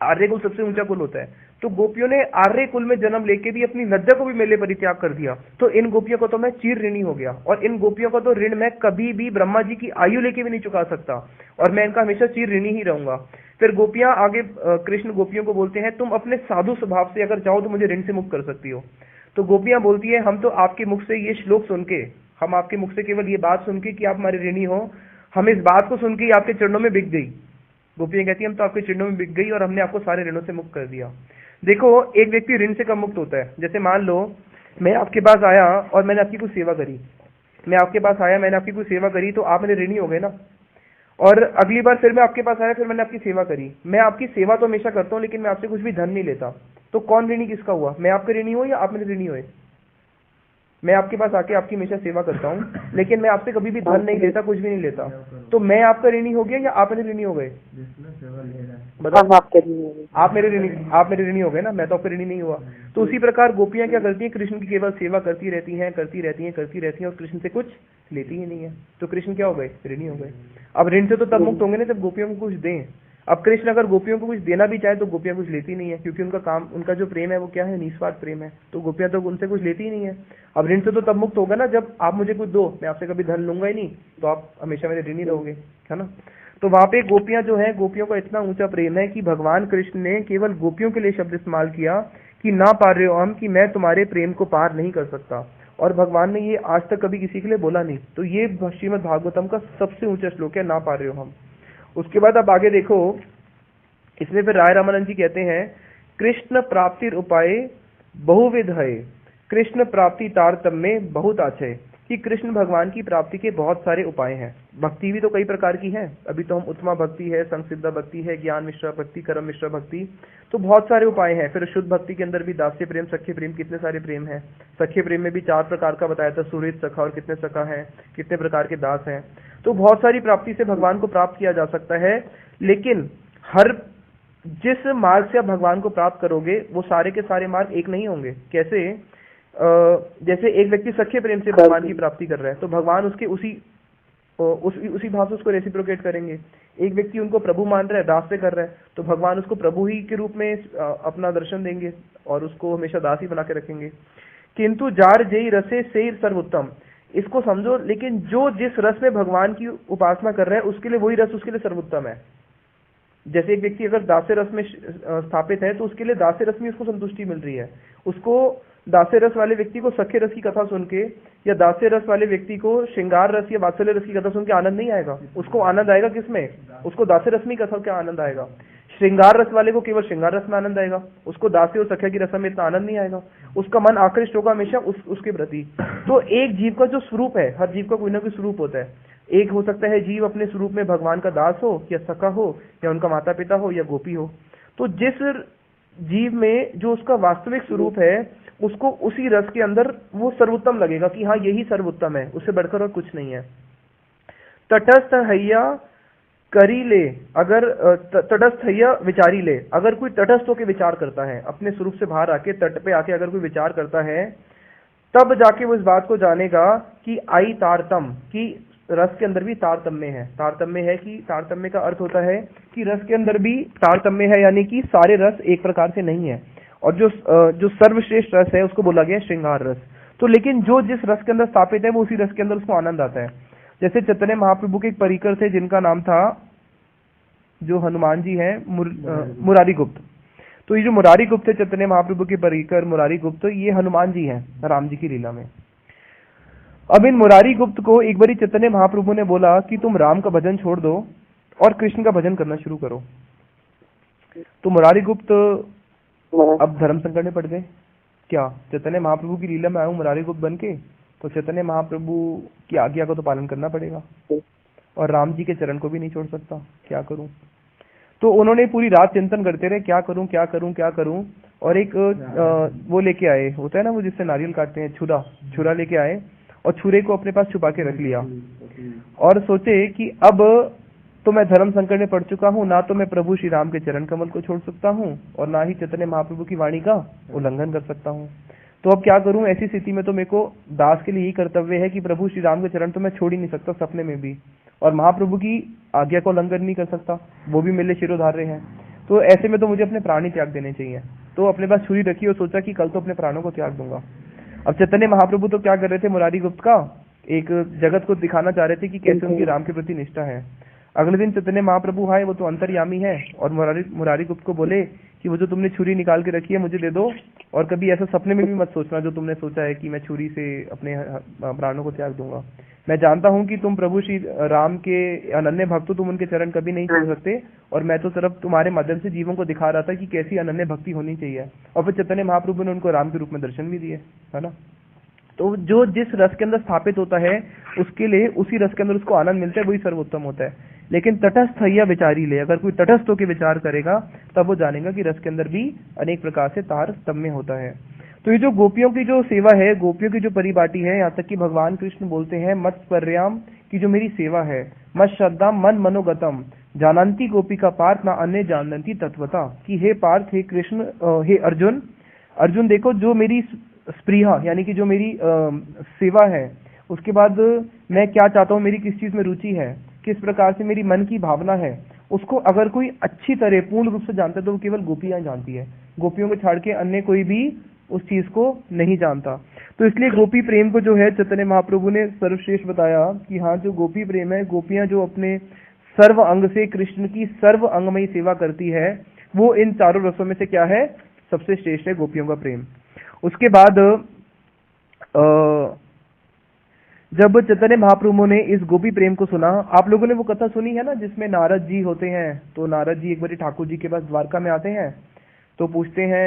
आर्य कुल सबसे ऊंचा कुल होता है, तो गोपियों ने आर्य कुल में जन्म लेके भी अपनी लज्जा को भी मेरे लिए परित्याग कर दिया, तो इन गोपियों को तो मैं चिर ऋणी हो गया, और इन गोपियों का तो ऋण मैं कभी भी ब्रह्मा जी की आयु लेके भी नहीं चुका सकता, और मैं इनका हमेशा चिर ऋणी ही रहूंगा। फिर गोपियां आगे, कृष्ण गोपियों को बोलते हैं तुम अपने साधु स्वभाव से अगर चाहो तो मुझे ऋण से मुक्त कर सकती हो। तो गोपियां बोलती है हम तो आपके मुख से ये श्लोक सुन के, हम आपके मुख से केवल ये बात सुन के कि आप हमारे ऋणी हो, हम इस बात को सुन के ही आपके चरणों में बिक गई। गोपियां कहती है हम तो आपके चरणों में बिक गई और हमने आपको सारे ऋणों से मुक्त कर दिया। देखो एक व्यक्ति ऋण से कब मुक्त होता है? जैसे मान लो मैं आपके पास आया और मैंने आपकी कुछ सेवा करी, मैं आपके पास आया, मैंने आपकी कुछ सेवा करी, तो आप मेरे ऋणी हो गए ना। और अगली बार फिर मैं आपके पास आया, फिर मैंने आपकी सेवा करी, मैं आपकी सेवा तो हमेशा करता हूँ लेकिन मैं आपसे कुछ भी धन नहीं लेता, तो कौन ऋणी किसका हुआ? मैं आपके ऋणी हुआ या आप मेरे ऋणी हुए? मैं आपके पास आके आपकी हमेशा सेवा करता हूँ लेकिन मैं आपसे कभी भी धन नहीं लेता, कुछ भी नहीं लेता, तो मैं आपका ऋणी हो गया या आप मेरे ऋणी हो गए? बताओ। आप मेरे ऋणी हो गए ना, मैं तो आपके ऋणी नहीं हुआ। तो उसी प्रकार गोपियां क्या करती हैं? कृष्ण की केवल सेवा करती रहती हैं, करती रहती हैं, करती रहती हैं, और कृष्ण से कुछ लेती ही नहीं है, तो कृष्ण क्या हो गए? ऋणी हो गए। अब ऋण से तो तब मुक्त होंगे ना जब गोपियों को कुछ दें। अब कृष्ण अगर गोपियों को कुछ देना भी चाहे तो गोपियां कुछ लेती नहीं है, क्योंकि उनका काम, उनका जो प्रेम है वो क्या है? निस्वार्थ प्रेम है, तो गोपियां तो उनसे कुछ लेती ही नहीं है। अब ऋण से तो तब मुक्त होगा ना जब आप मुझे कुछ दो, मैं आपसे कभी धन लूंगा ही नहीं, तो आप हमेशा मेरे ऋणी रहोगे, है ना। तो वहां पे गोपियां जो है, गोपियों का इतना ऊंचा प्रेम है कि भगवान कृष्ण ने केवल गोपियों के लिए शब्द इस्तेमाल किया कि ना पार्यो हम, कि मैं तुम्हारे प्रेम को पार नहीं कर सकता, और भगवान ने ये आज तक कभी किसी के लिए बोला नहीं। तो ये श्रीमद् भागवतम का सबसे ऊंचा श्लोक है, ना पार्यो हम। उसके बाद आप आगे देखो, इसमें फिर राय रामानंद जी कहते हैं कृष्ण प्राप्ति उपाय बहुविध है, कृष्ण प्राप्ति तारतम्य बहुत आछे, कि कृष्ण भगवान की प्राप्ति के बहुत सारे उपाय हैं। भक्ति भी तो कई प्रकार की है, अभी तो हम उत्तमा भक्ति है, संसिद्धा भक्ति है, ज्ञान मिश्रा भक्ति, कर्म मिश्रा भक्ति, तो बहुत सारे उपाय हैं। फिर शुद्ध भक्ति के अंदर भी दास्य प्रेम, सख्य प्रेम, कितने सारे प्रेम हैं। सख्य प्रेम में भी 4 प्रकार का बताया था, सुहृद, सखा, और कितने सखा हैं, कितने प्रकार के दास हैं। तो बहुत सारी प्राप्ति से भगवान को प्राप्त किया जा सकता है, लेकिन हर जिस मार्ग से आप भगवान को प्राप्त करोगे वो सारे के सारे मार्ग एक नहीं होंगे। कैसे? जैसे एक व्यक्ति सख्य प्रेम से भगवान की प्राप्ति कर रहा है तो भगवान उसके उसी भाव से उसको रेसिप्रोकेट करेंगे। एक व्यक्ति उनको प्रभु मान रहा है, दास से कर रहा है, तो भगवान उसको प्रभु ही के रूप में अपना दर्शन देंगे और उसको हमेशा दास ही बना के रखेंगे। किंतु जार जय रसे से सर्वोत्तम, इसको समझो, लेकिन जो जिस रस में भगवान की उपासना कर रहा है उसके लिए वही रस उसके लिए सर्वोत्तम है। जैसे एक व्यक्ति अगर दास्य रस में स्थापित है तो उसके लिए दास्य रस में उसको संतुष्टि मिल रही है, उसको दास्य रस वाले व्यक्ति को सख्य रस की कथा सुन के या दास्य रस वाले व्यक्ति को श्रृंगार रस या वात्सल्य रस की कथा सुन के आनंद नहीं आएगा। उसको आनंद आएगा किसमें? उसको दास्य रस में कथा का आनंद आएगा। श्रृंगार रस वाले को केवल श्रृंगार रस में आनंद आएगा, उसको दासी और सख्या की रस में इतना आनंद नहीं आएगा, उसका मन आकृष्ट होगा हमेशा उसके प्रति। तो एक जीव का जो स्वरूप है, हर जीव का कोई ना कोई स्वरूप होता है। एक हो सकता है जीव अपने स्वरूप में भगवान का दास हो या सखा हो या उनका माता पिता हो या गोपी हो। तो जिस जीव में जो उसका वास्तविक स्वरूप है उसको उसी रस के अंदर वो सर्वोत्तम लगेगा कि हाँ यही सर्वोत्तम है, उससे बढ़कर और कुछ नहीं है। तटस्थ हैया करी ले, अगर तटस्थ हैया विचारी ले, अगर कोई तटस्थ होकर विचार करता है, अपने स्वरूप से बाहर आके तट पे आके अगर कोई विचार करता है, तब जाके वो इस बात को जानेगा कि आई तारतम, कि रस के अंदर भी तारतम्य है। तारतम्य है कि तारतम्य का अर्थ होता है कि रस के अंदर भी तारतम्य है, यानी कि सारे रस एक प्रकार से नहीं है। और जो सर्वश्रेष्ठ रस है उसको बोला गया श्रृंगार रस। तो लेकिन जो जिस रस के अंदर स्थापित है वो उसी रस के अंदर उसको आनंद आता है। जैसे चैतन्य महाप्रभु के एक परिकर थे जिनका नाम था, जो हनुमान जी हैं, मुरारी गुप्त। तो ये जो मुरारी गुप्त है, चैतन्य महाप्रभु के परिकर मुरारी गुप्त, ये हनुमान जी हैं राम जी की लीला में। अब इन मुरारी गुप्त को एक बारी चैतन्य महाप्रभु ने बोला कि तुम राम का भजन छोड़ दो और कृष्ण का भजन करना शुरू करो। तो मुरारी गुप्त अब धर्म संकट में पड़ गए। क्या चैतन्य महाप्रभु की लीला में आऊं मुरारी गुप्त बन के, तो चैतन्य महाप्रभु की आज्ञा का तो पालन करना पड़ेगा और राम जी के चरण को भी नहीं छोड़ सकता, क्या करूं। तो उन्होंने पूरी रात चिंतन करते रहे, क्या करूं क्या करूं क्या करूं। और एक वो लेके आए, होता है ना वो जिससे नारियल काटते हैं, छुरा लेके आए और छुरे को अपने पास छुपा के रख लिया और सोचे कि अब तो मैं धर्म संकट में पड़ चुका हूँ, ना तो मैं प्रभु श्री राम के चरण कमल को छोड़ सकता हूँ और ना ही चैतन्य महाप्रभु की वाणी का उल्लंघन कर सकता हूँ। तो अब क्या करूं, ऐसी स्थिति में तो मेरे को दास के लिए यही कर्तव्य है कि प्रभु श्री राम के चरण तो मैं छोड़ ही नहीं सकता सपने में भी, और महाप्रभु की आज्ञा को उल्लंघन नहीं कर सकता, वो भी मेरे लिए शिरोधार्य है। तो ऐसे में तो मुझे अपने प्राण ही त्याग देने चाहिए। तो अपने पास छुरी रखी और सोचा कि कल तो अपने प्राणों को त्याग दूंगा। अब चैतन्य महाप्रभु तो क्या कर रहे थे, मुरारी गुप्त का एक जगत को दिखाना चाह रहे थे कि कैसे उनकी राम के प्रति निष्ठा है। अगले दिन चैतन्य महाप्रभु आए, वो तो अंतर्यामी है, और मुरारी गुप्त को बोले कि वो जो तुमने छुरी निकाल के रखी है मुझे दे दो, और कभी ऐसा सपने में भी मत सोचना जो तुमने सोचा है कि मैं छुरी से अपने प्राणों को त्याग दूंगा। मैं जानता हूँ कि तुम प्रभु श्री राम के अनन्य भक्त हो, तुम उनके चरण कभी नहीं छोड़ सकते, और मैं तो सिर्फ तुम्हारे माध्यम से जीवों को दिखा रहा था कि कैसी अनन्य भक्ति होनी चाहिए। और फिर चैतन्य महाप्रभु ने उनको राम के रूप में दर्शन भी दिए, है ना। तो जो जिस रस के अंदर स्थापित होता है उसके लिए उसी रस के अंदर उसको आनंद मिलता है, वही सर्वोत्तम होता है। लेकिन तटस्थ या विचारी ले, अगर कोई तटस्थ होकर विचार करेगा तब वो जानेगा कि रस के अंदर भी अनेक प्रकार से तारतम्य होता है। तो ये जो गोपियों की जो सेवा है, गोपियों की जो परिपाटी है, यहाँ तक कि भगवान कृष्ण बोलते हैं मत पर्याम की जो मेरी सेवा है, मत श्रद्धा मन मनोगतम जानंती गोपी का पार्थ ना अन्य जानंती तत्वता, कि हे पार्थ, हे कृष्ण, हे अर्जुन, अर्जुन देखो जो मेरी स्प्रिया यानी कि जो मेरी सेवा है, उसके बाद मैं क्या चाहता हूँ, मेरी किस चीज में रुचि है, किस प्रकार से मेरी मन की भावना है, उसको अगर कोई अच्छी तरह पूर्ण रूप से जानता है तो वो केवल गोपियां जानती है। गोपियों को छाड़ के अन्य कोई भी उस चीज को नहीं जानता। तो इसलिए गोपी प्रेम को जो है चैतन्य महाप्रभु ने सर्वश्रेष्ठ बताया कि हाँ, जो गोपी प्रेम है, गोपियां जो अपने सर्व अंग से कृष्ण की सर्व अंगमयी सेवा करती है, वो इन चारों रसों में से क्या है, सबसे श्रेष्ठ है गोपियों का प्रेम। उसके बाद जब चैतन्य महाप्रभु ने इस गोपी प्रेम को सुना, आप लोगों ने वो कथा सुनी है ना जिसमें नारद जी होते हैं, तो नारद जी एक बार ठाकुर जी के पास द्वारका में आते हैं, तो पूछते हैं,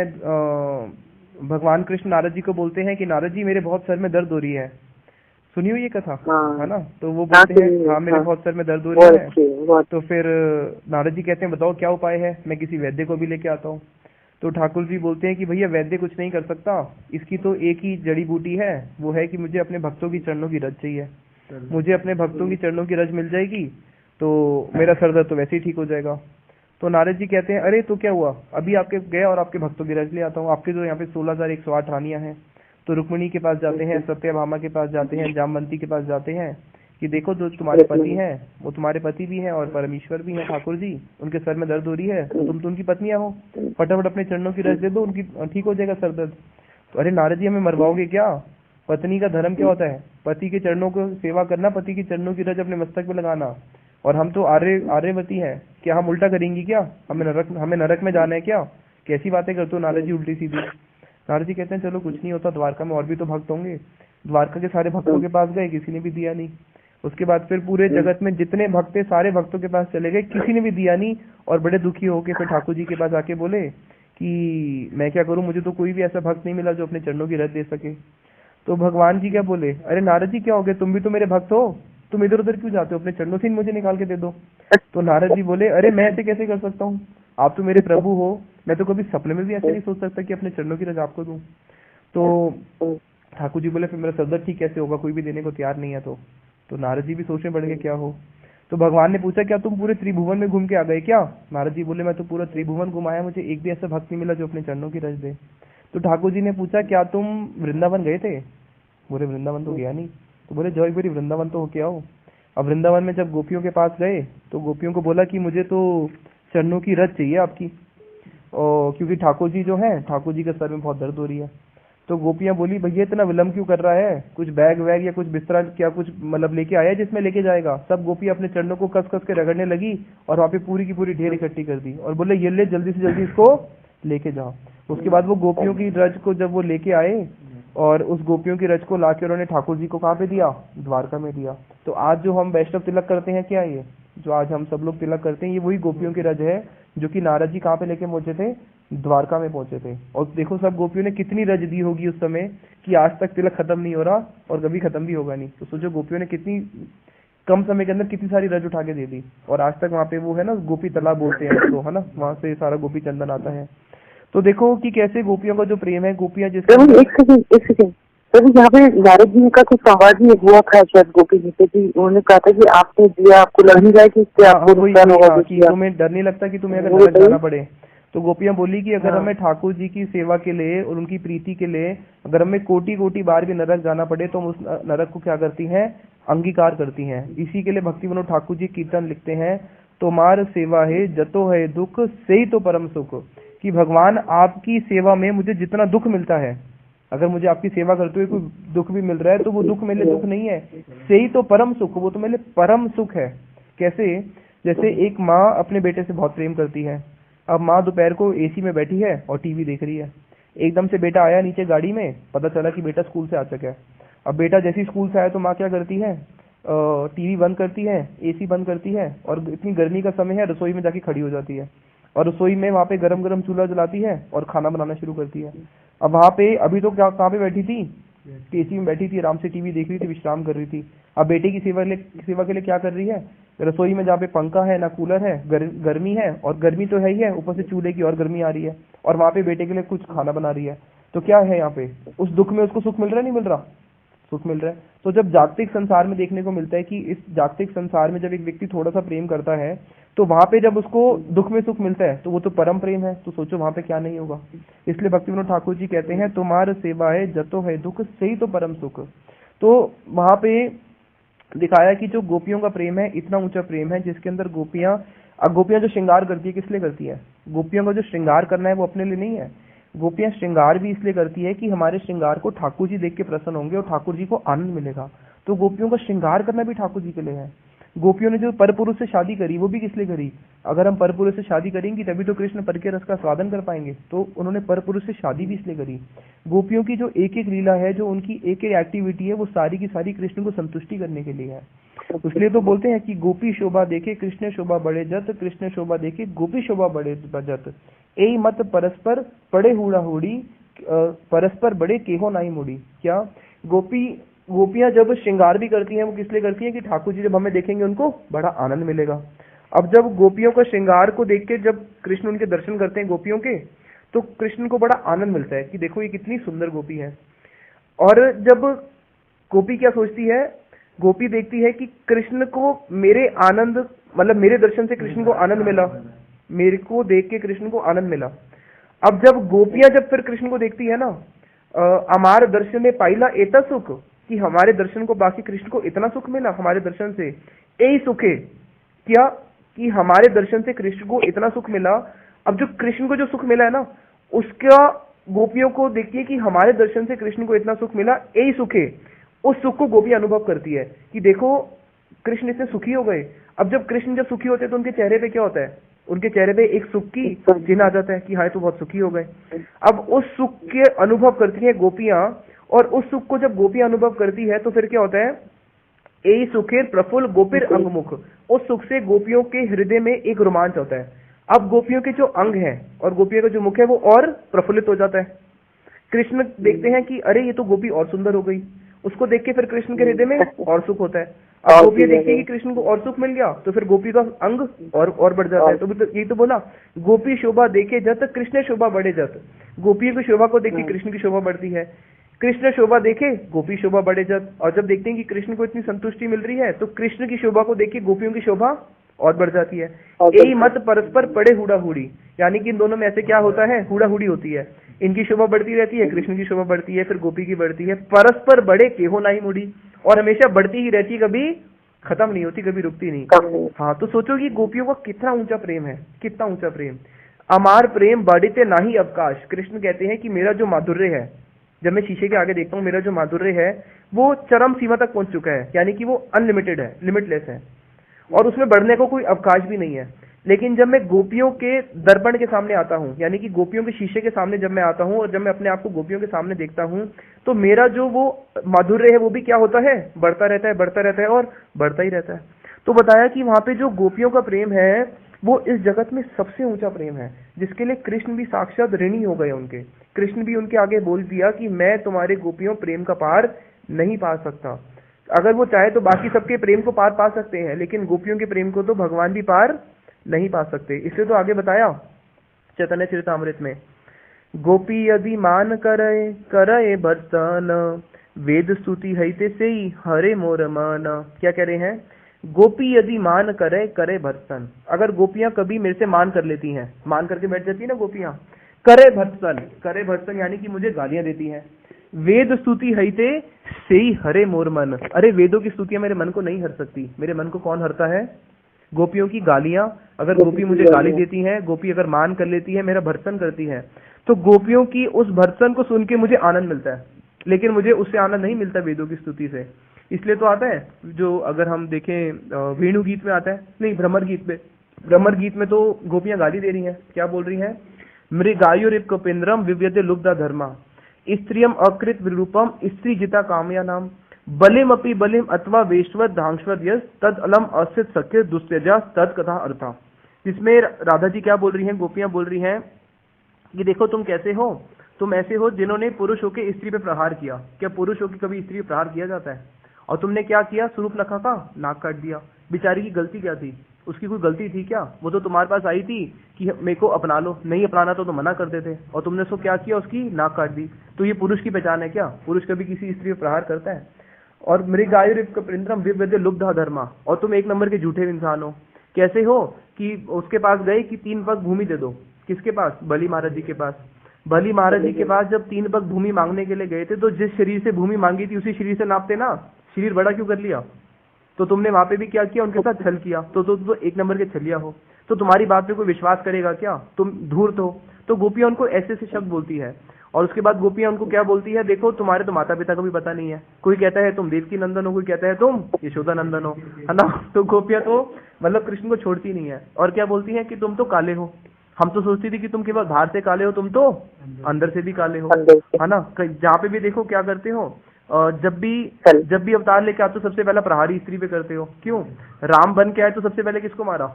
भगवान कृष्ण नारद जी को बोलते हैं कि नारद जी मेरे बहुत सर में दर्द हो रही है। सुनी हुई ये कथा, है ना। तो वो बोलते हैं हाँ मेरे बहुत सर में दर्द हो रही है। तो फिर नारद जी कहते हैं बताओ क्या उपाय है, मैं किसी वैद्य को भी लेके आता हूँ। तो ठाकुर जी बोलते हैं कि भैया वैद्य कुछ नहीं कर सकता, इसकी तो एक ही जड़ी बूटी है, वो है कि मुझे अपने भक्तों की चरणों की रज चाहिए। मुझे अपने भक्तों की चरणों की रज मिल जाएगी तो मेरा सर दर्द तो वैसे ही ठीक हो जाएगा। तो नारद जी कहते हैं अरे तो क्या हुआ, अभी आपके गए और आपके भक्तों की रज ले आता हूँ। आपके जो यहाँ पे 16,108 रानियां हैं, तो रुक्मिणी के पास जाते हैं, सत्यभामा के पास जाते हैं, जामवंती के पास जाते हैं कि देखो जो तुम्हारे पति हैं वो तुम्हारे पति भी हैं और परमेश्वर भी हैं ठाकुर जी, उनके सर में दर्द हो रही है, तो तुम तो उनकी पत्नियां हो, फटाफट अपने चरणों की रज दे दो, उनकी ठीक हो जाएगा सर दर्द। तो अरे नारद जी हमें मरवाओगे क्या, पत्नी का धर्म क्या होता है, पति के चरणों को सेवा करना, पति के चरणों की रज अपने मस्तक में लगाना, और हम तो आर्यवती हैं, क्या हम उल्टा करेंगी क्या, हमें नरक में जाना है क्या, कैसी बातें करते हो नारद जी उल्टी सीधी। नारद जी कहते हैं चलो कुछ नहीं होता, द्वारका में और भी तो भक्त होंगे। द्वारका के सारे भक्तों के पास गए, किसी ने भी दिया नहीं। उसके बाद फिर पूरे जगत में जितने भक्त थे सारे भक्तों के पास चले गए, किसी ने भी दिया नहीं। और बड़े दुखी होके फिर ठाकुर जी के पास आके बोले कि मैं क्या करूं, मुझे तो कोई भी ऐसा भक्त नहीं मिला जो अपने चरणों की रज दे सके। तो भगवान जी क्या बोले, अरे नारद जी क्या हो गए, तुम भी तो मेरे भक्त हो, तुम इधर उधर क्यों जाते हो, अपने चरणों से ही मुझे निकाल के दे दो। तो नारद जी बोले, अरे मैं ऐसे कैसे कर सकता हूँ, आप तो मेरे प्रभु हो, मैं तो कभी सपने में भी ऐसे नहीं सोच सकता कि अपने चरणों की रज आपको दूं। तो ठाकुर जी बोले, फिर मेरा सर दर्द ठीक कैसे होगा, कोई भी देने को तैयार नहीं है। तो नारद जी भी सोचने पड़ गए क्या हो। तो भगवान ने पूछा, क्या तुम पूरे त्रिभुवन में घूम के आ गए क्या। नारद जी बोले, मैं तो पूरा त्रिभुवन घुमाया, मुझे एक भी ऐसा भक्त नहीं मिला जो अपने चरणों की रज दे। तो ठाकुर जी ने पूछा, क्या तुम वृंदावन गए थे। बोले, वृंदावन तो गया नहीं। तो बोले, जाओ एक बारी वृंदावन तो होके आओ। अब वृंदावन में जब गोपियों के पास गए तो गोपियों को बोला कि मुझे तो चरणों की रज चाहिए आपकी, और क्योंकि ठाकुर जी जो है, ठाकुर जी के सर में बहुत दर्द हो रही है। तो गोपियां बोली, भैया इतना विलम्ब क्यों कर रहा है, कुछ बैग वैग या कुछ बिस्तरा क्या कुछ मतलब लेके आया है जिसमें लेके जाएगा। सब गोपियां अपने चरणों को कस कस के रगड़ने लगी और वहाँ पे पूरी की पूरी ढेर इकट्ठी कर दी और बोले, ये ले जल्दी से जल्दी इसको लेके जाओ। उसके बाद वो गोपियों की रज को जब वो लेके आए और उस गोपियों की रज को लाके उन्होंने ठाकुर जी को कहाँ पे दिया, द्वारका में दिया। तो आज जो हम वैष्णव तिलक करते हैं, क्या ये जो आज हम सब लोग तिलक करते हैं, ये वही गोपियों की रज है जो कि नारद जी कहाँ पे लेके पहुंचे थे, द्वारका में पहुंचे थे। और देखो सब गोपियों ने कितनी रज दी होगी उस समय कि आज तक तिलक खत्म नहीं हो रहा और कभी खत्म भी होगा नहीं। तो सोचो गोपियों ने कितनी कम समय के अंदर कितनी सारी रज उठा के दे दी। और आज तक वहाँ पे वो है ना, गोपी तालाब बोलते हैं तो, है ना, वहाँ से सारा गोपी चंदन आता है। तो देखो कि कैसे गोपियों का जो प्रेम है, गोपियां जिस एक सेकंड प्रभु, यहाँ पे नारद जी का कुछ संवाद ही हुआ था शायद गोपी जी से, कि उन्होंने कहा था कि आपने दिया, आपको लग नहीं रहा कि इससे आपको नुकसान होगा, कि तुम्हें डर नहीं लगता कि तुम्हें अगर नरक जाना पड़े। तो गोपियां बोली कि अगर हमें ठाकुर जी की सेवा के लिए और उनकी प्रीति के लिए अगर हमें कोटि कोटि बार भी नरक जाना पड़े तो हम उस नरक को क्या करती हैं, अंगीकार करती हैं। इसी के लिए भक्ति विनोद ठाकुर जी कीर्तन लिखते हैं, तुम्हार सेवा है जतो है दुख से ही तो परम सुख। कि भगवान आपकी सेवा में मुझे जितना दुख मिलता है, अगर मुझे आपकी सेवा करते हुए कोई दुख भी मिल रहा है तो वो दुख मेरे दुख नहीं है, से ही तो परम सुख, वो तो मेरे परम सुख है। कैसे, जैसे एक माँ अपने बेटे से बहुत प्रेम करती है। अब माँ दोपहर को एसी में बैठी है और टीवी देख रही है, एकदम से बेटा आया नीचे गाड़ी में, पता चला कि बेटा स्कूल से आ चुका है। अब बेटा जैसे ही स्कूल से आया तो माँ क्या करती है, टीवी बंद करती है, एसी बंद करती है और इतनी गर्मी का समय है, रसोई में जाके खड़ी हो जाती है और रसोई में वहाँ पे गरम गरम चूल्हा जलाती है और खाना बनाना शुरू करती है। अब वहाँ पे अभी तो क्या कहाँ पे बैठी थी, एसी में बैठी थी, आराम से टीवी देख रही थी, विश्राम कर रही थी। अब बेटे की सेवा के लिए क्या कर रही है, रसोई में जहाँ पे पंखा है ना कूलर है, गर्मी है, और गर्मी तो है ही है, ऊपर से चूल्हे की और गर्मी आ रही है, और वहाँ पे बेटे के लिए कुछ खाना बना रही है। तो क्या है यहाँ पे, उस दुख में उसको सुख मिल रहा है, नहीं मिल रहा, सुख मिल रहा है। तो जब जागतिक संसार में देखने को मिलता है कि इस जागतिक संसार में जब एक व्यक्ति थोड़ा सा प्रेम करता है तो वहां पे जब उसको दुख में सुख मिलता है तो वो तो परम प्रेम है। तो सोचो वहां पे क्या नहीं होगा। इसलिए भक्ति विनोद ठाकुर जी कहते हैं, तुम्हार सेवा है जतो है दुख से ही तो परम सुख। तो वहां पे दिखाया कि जो गोपियों का प्रेम है इतना ऊंचा प्रेम है जिसके अंदर गोपियां जो श्रृंगार करती है, किस लिए करती है, गोपियों का जो श्रृंगार करना है वो अपने लिए नहीं है। गोपियां श्रृंगार भी इसलिए करती है कि हमारे श्रृंगार को ठाकुर जी देख के प्रसन्न होंगे और ठाकुर जी को आनंद मिलेगा। तो गोपियों का श्रृंगार करना भी ठाकुर जी के लिए है। गोपियों ने जो परपुरुष से शादी करी वो भी किस लिए करी, अगर हम परपुरुष से शादी करेंगे तभी तो कृष्ण पर के रस का स्वादन कर पाएंगे। तो उन्होंने परपुरुष से शादी भी इसलिए करी। गोपियों की जो एक एक लीला है, जो उनकी एक एक एक्टिविटी है, वो सारी की सारी कृष्ण को संतुष्टि करने के लिए है। इसलिए तो बोलते हैं कि गोपी शोभा देखे कृष्ण शोभा बड़े जत, कृष्ण शोभा देखे गोपी शोभा बड़े जत, ए मत परस्पर पड़े हुड़ा हुड़ी, परस्पर बड़े केहो नाई मुड़ी। क्या गोपियां जब श्रृंगार भी करती हैं वो किस लिए करती हैं कि ठाकुर जी जब हमें देखेंगे उनको बड़ा आनंद मिलेगा। अब जब गोपियों का श्रृंगार को देख के जब कृष्ण उनके दर्शन करते हैं गोपियों के, तो कृष्ण को बड़ा आनंद मिलता है कि देखो ये कितनी सुंदर गोपी है। और जब गोपी क्या सोचती है, गोपी देखती है कि कृष्ण को मेरे आनंद मतलब मेरे दर्शन से कृष्ण को आनंद मिला, मेरे को देख के कृष्ण को आनंद मिला। अब जब गोपियां जब फिर कृष्ण को देखती है ना, अमार दर्शन में पाइला एता सुख, कि हमारे दर्शन को बाकी कृष्ण को इतना सुख मिला हमारे दर्शन से, यही सुख है क्या कि हमारे दर्शन से कृष्ण को इतना सुख मिला। अब जो कृष्ण को जो सुख मिला है ना, उसका गोपियों को देखिए कि हमारे दर्शन से कृष्ण को इतना सुख मिला, यही सुख है। उस सुख को गोपी अनुभव करती है कि देखो कृष्ण इतने सुखी हो गए। अब जब कृष्ण जब सुखी होते हैं तो उनके चेहरे पे क्या होता है, उनके चेहरे पे एक सुख की चिन्ह आ जाता है कि हाँ तो बहुत सुखी हो गए। अब उस सुख के अनुभव करती है गोपियां, और उस सुख को जब गोपियां अनुभव करती है तो फिर क्या होता है, ए सुखेर प्रफुल्ल गोपीर अंगमुख। उस सुख से गोपियों के हृदय में एक रोमांच होता है। अब गोपियों के जो अंग है और गोपियों का जो मुख है वो और प्रफुल्लित हो जाता है। कृष्ण देखते हैं कि अरे ये तो गोपी और सुंदर हो गई, उसको देख के फिर कृष्ण के हृदय में और सुख होता है। अब गोपियां देखती है कि कृष्ण को और सुख मिल गया तो फिर गोपी का अंग और बढ़ जाता है। तो यही तो बोला, गोपी शोभा देखे जत कृष्ण शोभा बढ़े जत। गोपियों की शोभा को देख के कृष्ण की शोभा बढ़ती है, कृष्ण शोभा देखे गोपी शोभा बढ़े जत। और जब देखते हैं कि कृष्ण को इतनी संतुष्टि मिल रही है तो कृष्ण की शोभा को देख के गोपियों की शोभा और बढ़ जाती है। यही मत परस्पर पड़े हुड़ा हुड़ी, यानी कि इन दोनों में ऐसे क्या होता है, हुड़ा हुड़ी होती है। इनकी शोभा बढ़ती रहती है, कृष्ण की शोभा बढ़ती है, फिर गोपी की बढ़ती है। परस्पर बड़े केहो नहीं मुड़ी, और हमेशा बढ़ती ही रहती, कभी खत्म नहीं होती, कभी रुकती नहीं। हाँ, तो सोचो कि गोपियों का कितना ऊंचा प्रेम है, कितना ऊंचा प्रेम। अमार प्रेम बढ़ते ना ही अवकाश। कृष्ण कहते हैं कि मेरा जो माधुर्य है, जब मैं शीशे के आगे देखता हूँ, मेरा जो माधुर्य है वो चरम सीमा तक पहुंच चुका है, यानी कि वो अनलिमिटेड है, लिमिटलेस है, और उसमें बढ़ने को कोई अवकाश भी नहीं है। लेकिन जब मैं गोपियों के दर्पण के सामने आता हूँ, यानी कि गोपियों के शीशे के सामने जब मैं आता हूँ और जब मैं अपने आप को गोपियों के सामने देखता हूँ, तो मेरा जो वो माधुर्य है वो भी क्या होता है, बढ़ता रहता है, बढ़ता रहता है और बढ़ता ही रहता है। तो बताया कि वहां पे जो गोपियों का प्रेम है वो इस जगत में सबसे ऊंचा प्रेम है, जिसके लिए कृष्ण भी साक्षात ऋणी हो गए उनके। कृष्ण भी उनके आगे बोल दिया कि मैं तुम्हारे गोपियों प्रेम का पार नहीं पा सकता। अगर वो चाहे तो बाकी सबके प्रेम को पार पा सकते हैं, लेकिन गोपियों के प्रेम को तो भगवान भी पार नहीं पा सकते। इसलिए तो आगे बताया चैतन्य चरितामृत में, गोपी यदि मान करे करे भर्तन, वेद स्तुति हईते से ही हरे मोर मन। क्या कह रहे हैं, गोपी यदि मान करे करे भर्तन। अगर गोपियां कभी मेरे से मान कर लेती हैं, मान करके बैठ जाती है ना गोपियां, करे भर्तन, करे भर्तन यानी कि मुझे गालियां देती हैं। वेद स्तुति हईते से ही हरे मोर मन। अरे वेदों की स्तुतियां मेरे मन को नहीं हर सकती। मेरे मन को कौन हरता है, गोपियों की गालियां। अगर गोपी मुझे गाली देती है, गोपी अगर मान कर लेती है, मेरा भर्त्सन करती है, तो गोपियों की उस भर्त्सन को सुन के मुझे आनंद मिलता है, लेकिन मुझे उससे आनंद नहीं मिलता वेदों की स्तुति से। इसलिए तो आता है, जो अगर हम देखें वेणु गीत में आता है, नहीं भ्रमर गीत में, भ्रमर गीत में तो गोपियां गाली दे रही हैं। क्या बोल रही हैं, मृगायुरिव कपेन्द्रम विव्यते लुब्धा धर्मा, स्त्रियम अकृत विरूपम स्त्री जिता कामया नाम, बलिम अपि बलिम अथवा वेश्वत धांश्वत यस तद अलम अस्थित सख्य दुस्त्यजा तद कथा अर्था। जिसमें राधा जी क्या बोल रही हैं, गोपियां बोल रही हैं कि देखो तुम कैसे हो, तुम ऐसे हो जिन्होंने पुरुष होकर स्त्री पे प्रहार किया। क्या पुरुष होकर कभी स्त्री पे प्रहार किया जाता है? और तुमने क्या किया, सूर्पनखा का नाक काट दिया। बेचारी की गलती क्या थी, उसकी कोई गलती थी क्या? वो तो तुम्हारे पास आई थी कि मेरे को अपना लो, नहीं अपनाना तो मना कर देते, और तुमने उसको क्या किया, उसकी नाक काट दी। तो ये पुरुष की पहचान है क्या? पुरुष कभी किसी स्त्री पे प्रहार करता है? और मृगायुरिव कपेन्द्रम विव्यते लुब्धा धर्मा, और तुम एक नंबर के झूठे इंसान हो। कैसे हो कि उसके पास गए कि 3 पग भूमि दे दो। किसके पास? बलि महाराज जी के पास। बलि महाराज जी के पास जब 3 पग भूमि मांगने के लिए गए थे, तो जिस शरीर से भूमि मांगी थी उसी शरीर से नापते ना, शरीर बड़ा क्यों कर लिया? तो तुमने वहां पे भी क्या किया, उनके साथ छल किया। तो एक नंबर के छलिया हो, तो तुम्हारी बात पे कोई विश्वास करेगा क्या? तुम धूर्त हो। तो गोपियां उनको ऐसे ऐसे शब्द बोलती है, और उसके बाद गोपियां उनको क्या बोलती है, देखो तुम्हारे तो माता पिता को भी पता नहीं है। कोई कहता है तुम देवकी नंदन हो, कोई कहता है तुम यशोदा नंदन हो, है ना। तो गोपियां तो मतलब कृष्ण को छोड़ती नहीं है, और क्या बोलती है कि तुम तो काले हो। हम तो सोचती थी कि तुम केवल बाहर से काले हो, तुम तो अंदर से भी काले हो, है ना। जहाँ पे भी देखो क्या करते हो, जब भी अवतार लेके आते हो सबसे पहला प्रहारी स्त्री पे करते हो। क्यों? राम बन के आए तो सबसे पहले किसको मारा?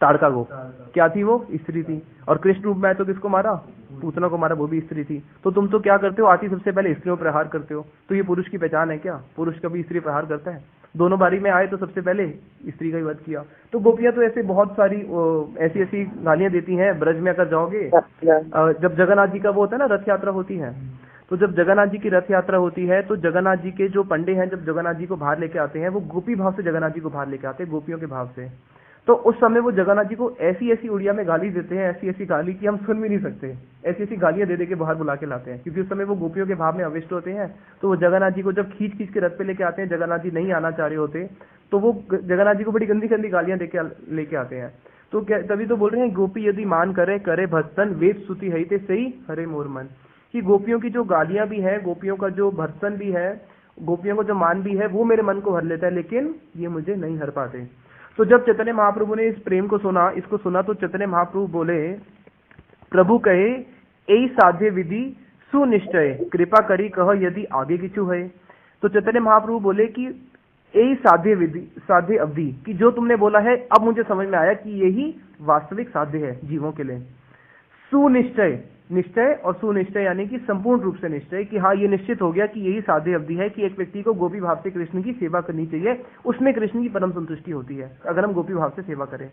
ताड़का को। क्या थी वो? स्त्री थी। और कृष्ण रूप में आए तो किसको मारा? पूतना को मारा, वो भी स्त्री थी। तो तुम तो क्या करते हो, आती सबसे पहले स्त्रियों पर प्रहार करते हो। तो ये पुरुष की पहचान है क्या? पुरुष कभी स्त्री प्रहार करता है? दोनों बारी में आए तो सबसे पहले स्त्री का ही वध किया। तो गोपियां तो ऐसे बहुत सारी ऐसी ऐसी गालियां देती हैं। ब्रज में अगर जाओगे, जब जगन्नाथ जी का वो होता है ना, रथ यात्रा होती है, तो जब जगन्नाथ जी की रथ यात्रा होती है तो जगन्नाथ जी के जो पंडे हैं, जब जगन्नाथ जी को बाहर लेके आते हैं, वो गोपी भाव से जगन्नाथ जी को बाहर लेके आते हैं, गोपियों के भाव से। तो उस समय वो जगन्नाथ जी को ऐसी ऐसी उड़िया में गाली देते हैं, ऐसी ऐसी गाली कि हम सुन भी नहीं सकते। ऐसी ऐसी गालियां दे के बाहर बुला के लाते हैं, क्योंकि उस समय वो गोपियों के भाव में अविष्ट होते हैं। तो वो जगन्नाथ जी को जब खींच खींच के रथ पे लेके आते हैं, जगन्नाथ जी नहीं आना चाह रहे होते, तो वो जगन्नाथ जी को बड़ी गंदी गंदी गालियां लेके आते हैं। तो तभी तो बोल रहे हैं, गोपी यदि मान करे करे भत्सन, वेद स्तुति हईते सही हरे मोर मन। कि गोपियों की जो गालियां भी है, गोपियों का जो भर्त्सन भी है, गोपियों को जो मान भी है, वो मेरे मन को हर लेता है, लेकिन ये मुझे नहीं हर पाते। तो जब चैतन्य महाप्रभु ने इस प्रेम को सुना, इसको सुना, तो चैतन्य महाप्रभु बोले, प्रभु कहे यही साध्य विधि सुनिश्चय, कृपा करी कह यदि आगे किछु है। तो चैतन्य महाप्रभु बोले कि यही साध्य विधि, साध्य अवधि कि जो तुमने बोला है अब मुझे समझ में आया कि यही वास्तविक साध्य है जीवों के लिए। सुनिश्चय, निश्चय और सुनिश्चय यानी कि संपूर्ण रूप से निश्चय कि हाँ ये निश्चित हो गया कि यही साध्य अवधि है कि एक व्यक्ति को गोपी भाव से कृष्ण की सेवा करनी चाहिए, उसमें कृष्ण की परम संतुष्टि होती है अगर हम गोपी भाव से सेवा करें।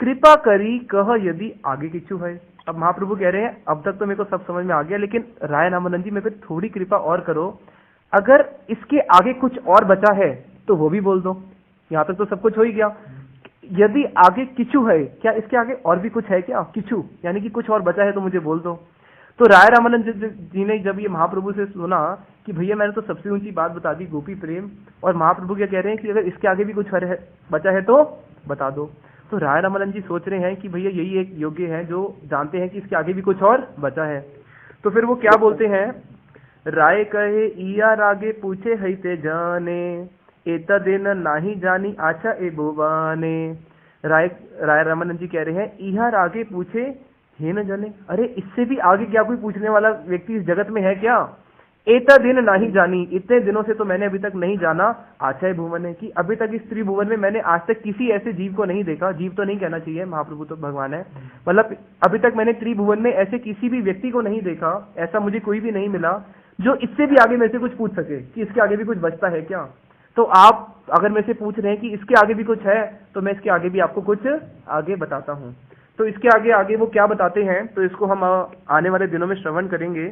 कृपा करी कह यदि आगे किच्छु है। अब महाप्रभु कह रहे हैं अब तक तो मेरे को सब समझ में आ गया, लेकिन राय रामानंद जी मेरे पे थोड़ी कृपा और करो, अगर इसके आगे कुछ और बचा है तो वो भी बोल दो। यहाँ तक तो सब कुछ हो ही गया। यदि आगे किचु है, क्या इसके आगे और भी कुछ है क्या? किचु यानी कि कुछ और बचा है तो मुझे बोल दो। तो राय रामानंद जी ने जब ये महाप्रभु से सुना कि भैया मैंने तो सबसे ऊंची बात बता दी गोपी प्रेम, और महाप्रभु क्या कह रहे हैं कि अगर इसके आगे भी कुछ बचा है तो बता दो। तो राय रामानंद जी सोच रहे हैं कि भैया यही एक योग्य है जो जानते हैं कि इसके आगे भी कुछ और बचा है। तो फिर वो क्या बोलते हैं, राय कहे इया रागे पूछे है ते जाने, एता दिन नाही जानी आचा ए भुवाने। राय रामानंद जी कह रहे हैं इहा रागे पूछे हे न जाने, अरे इससे भी आगे क्या कोई पूछने वाला व्यक्ति इस जगत में है क्या? एता दिन नहीं जानी, इतने दिनों से तो मैंने अभी तक नहीं जाना आचार्य भुवन है कि अभी तक इस त्रिभुवन में मैंने आज तक किसी ऐसे जीव को नहीं देखा। जीव तो नहीं कहना चाहिए, महाप्रभु तो भगवान है, मतलब अभी तक मैंने त्रिभुवन में ऐसे किसी भी व्यक्ति को नहीं देखा, ऐसा मुझे कोई भी नहीं मिला जो इससे भी आगे मेरे से कुछ पूछ सके कि इसके आगे भी कुछ बचता है क्या। तो आप अगर मेरे से पूछ रहे हैं कि इसके आगे भी कुछ है तो मैं इसके आगे भी आपको कुछ आगे बताता हूँ। तो इसके आगे वो क्या बताते हैं तो इसको हम आने वाले दिनों में श्रवण करेंगे।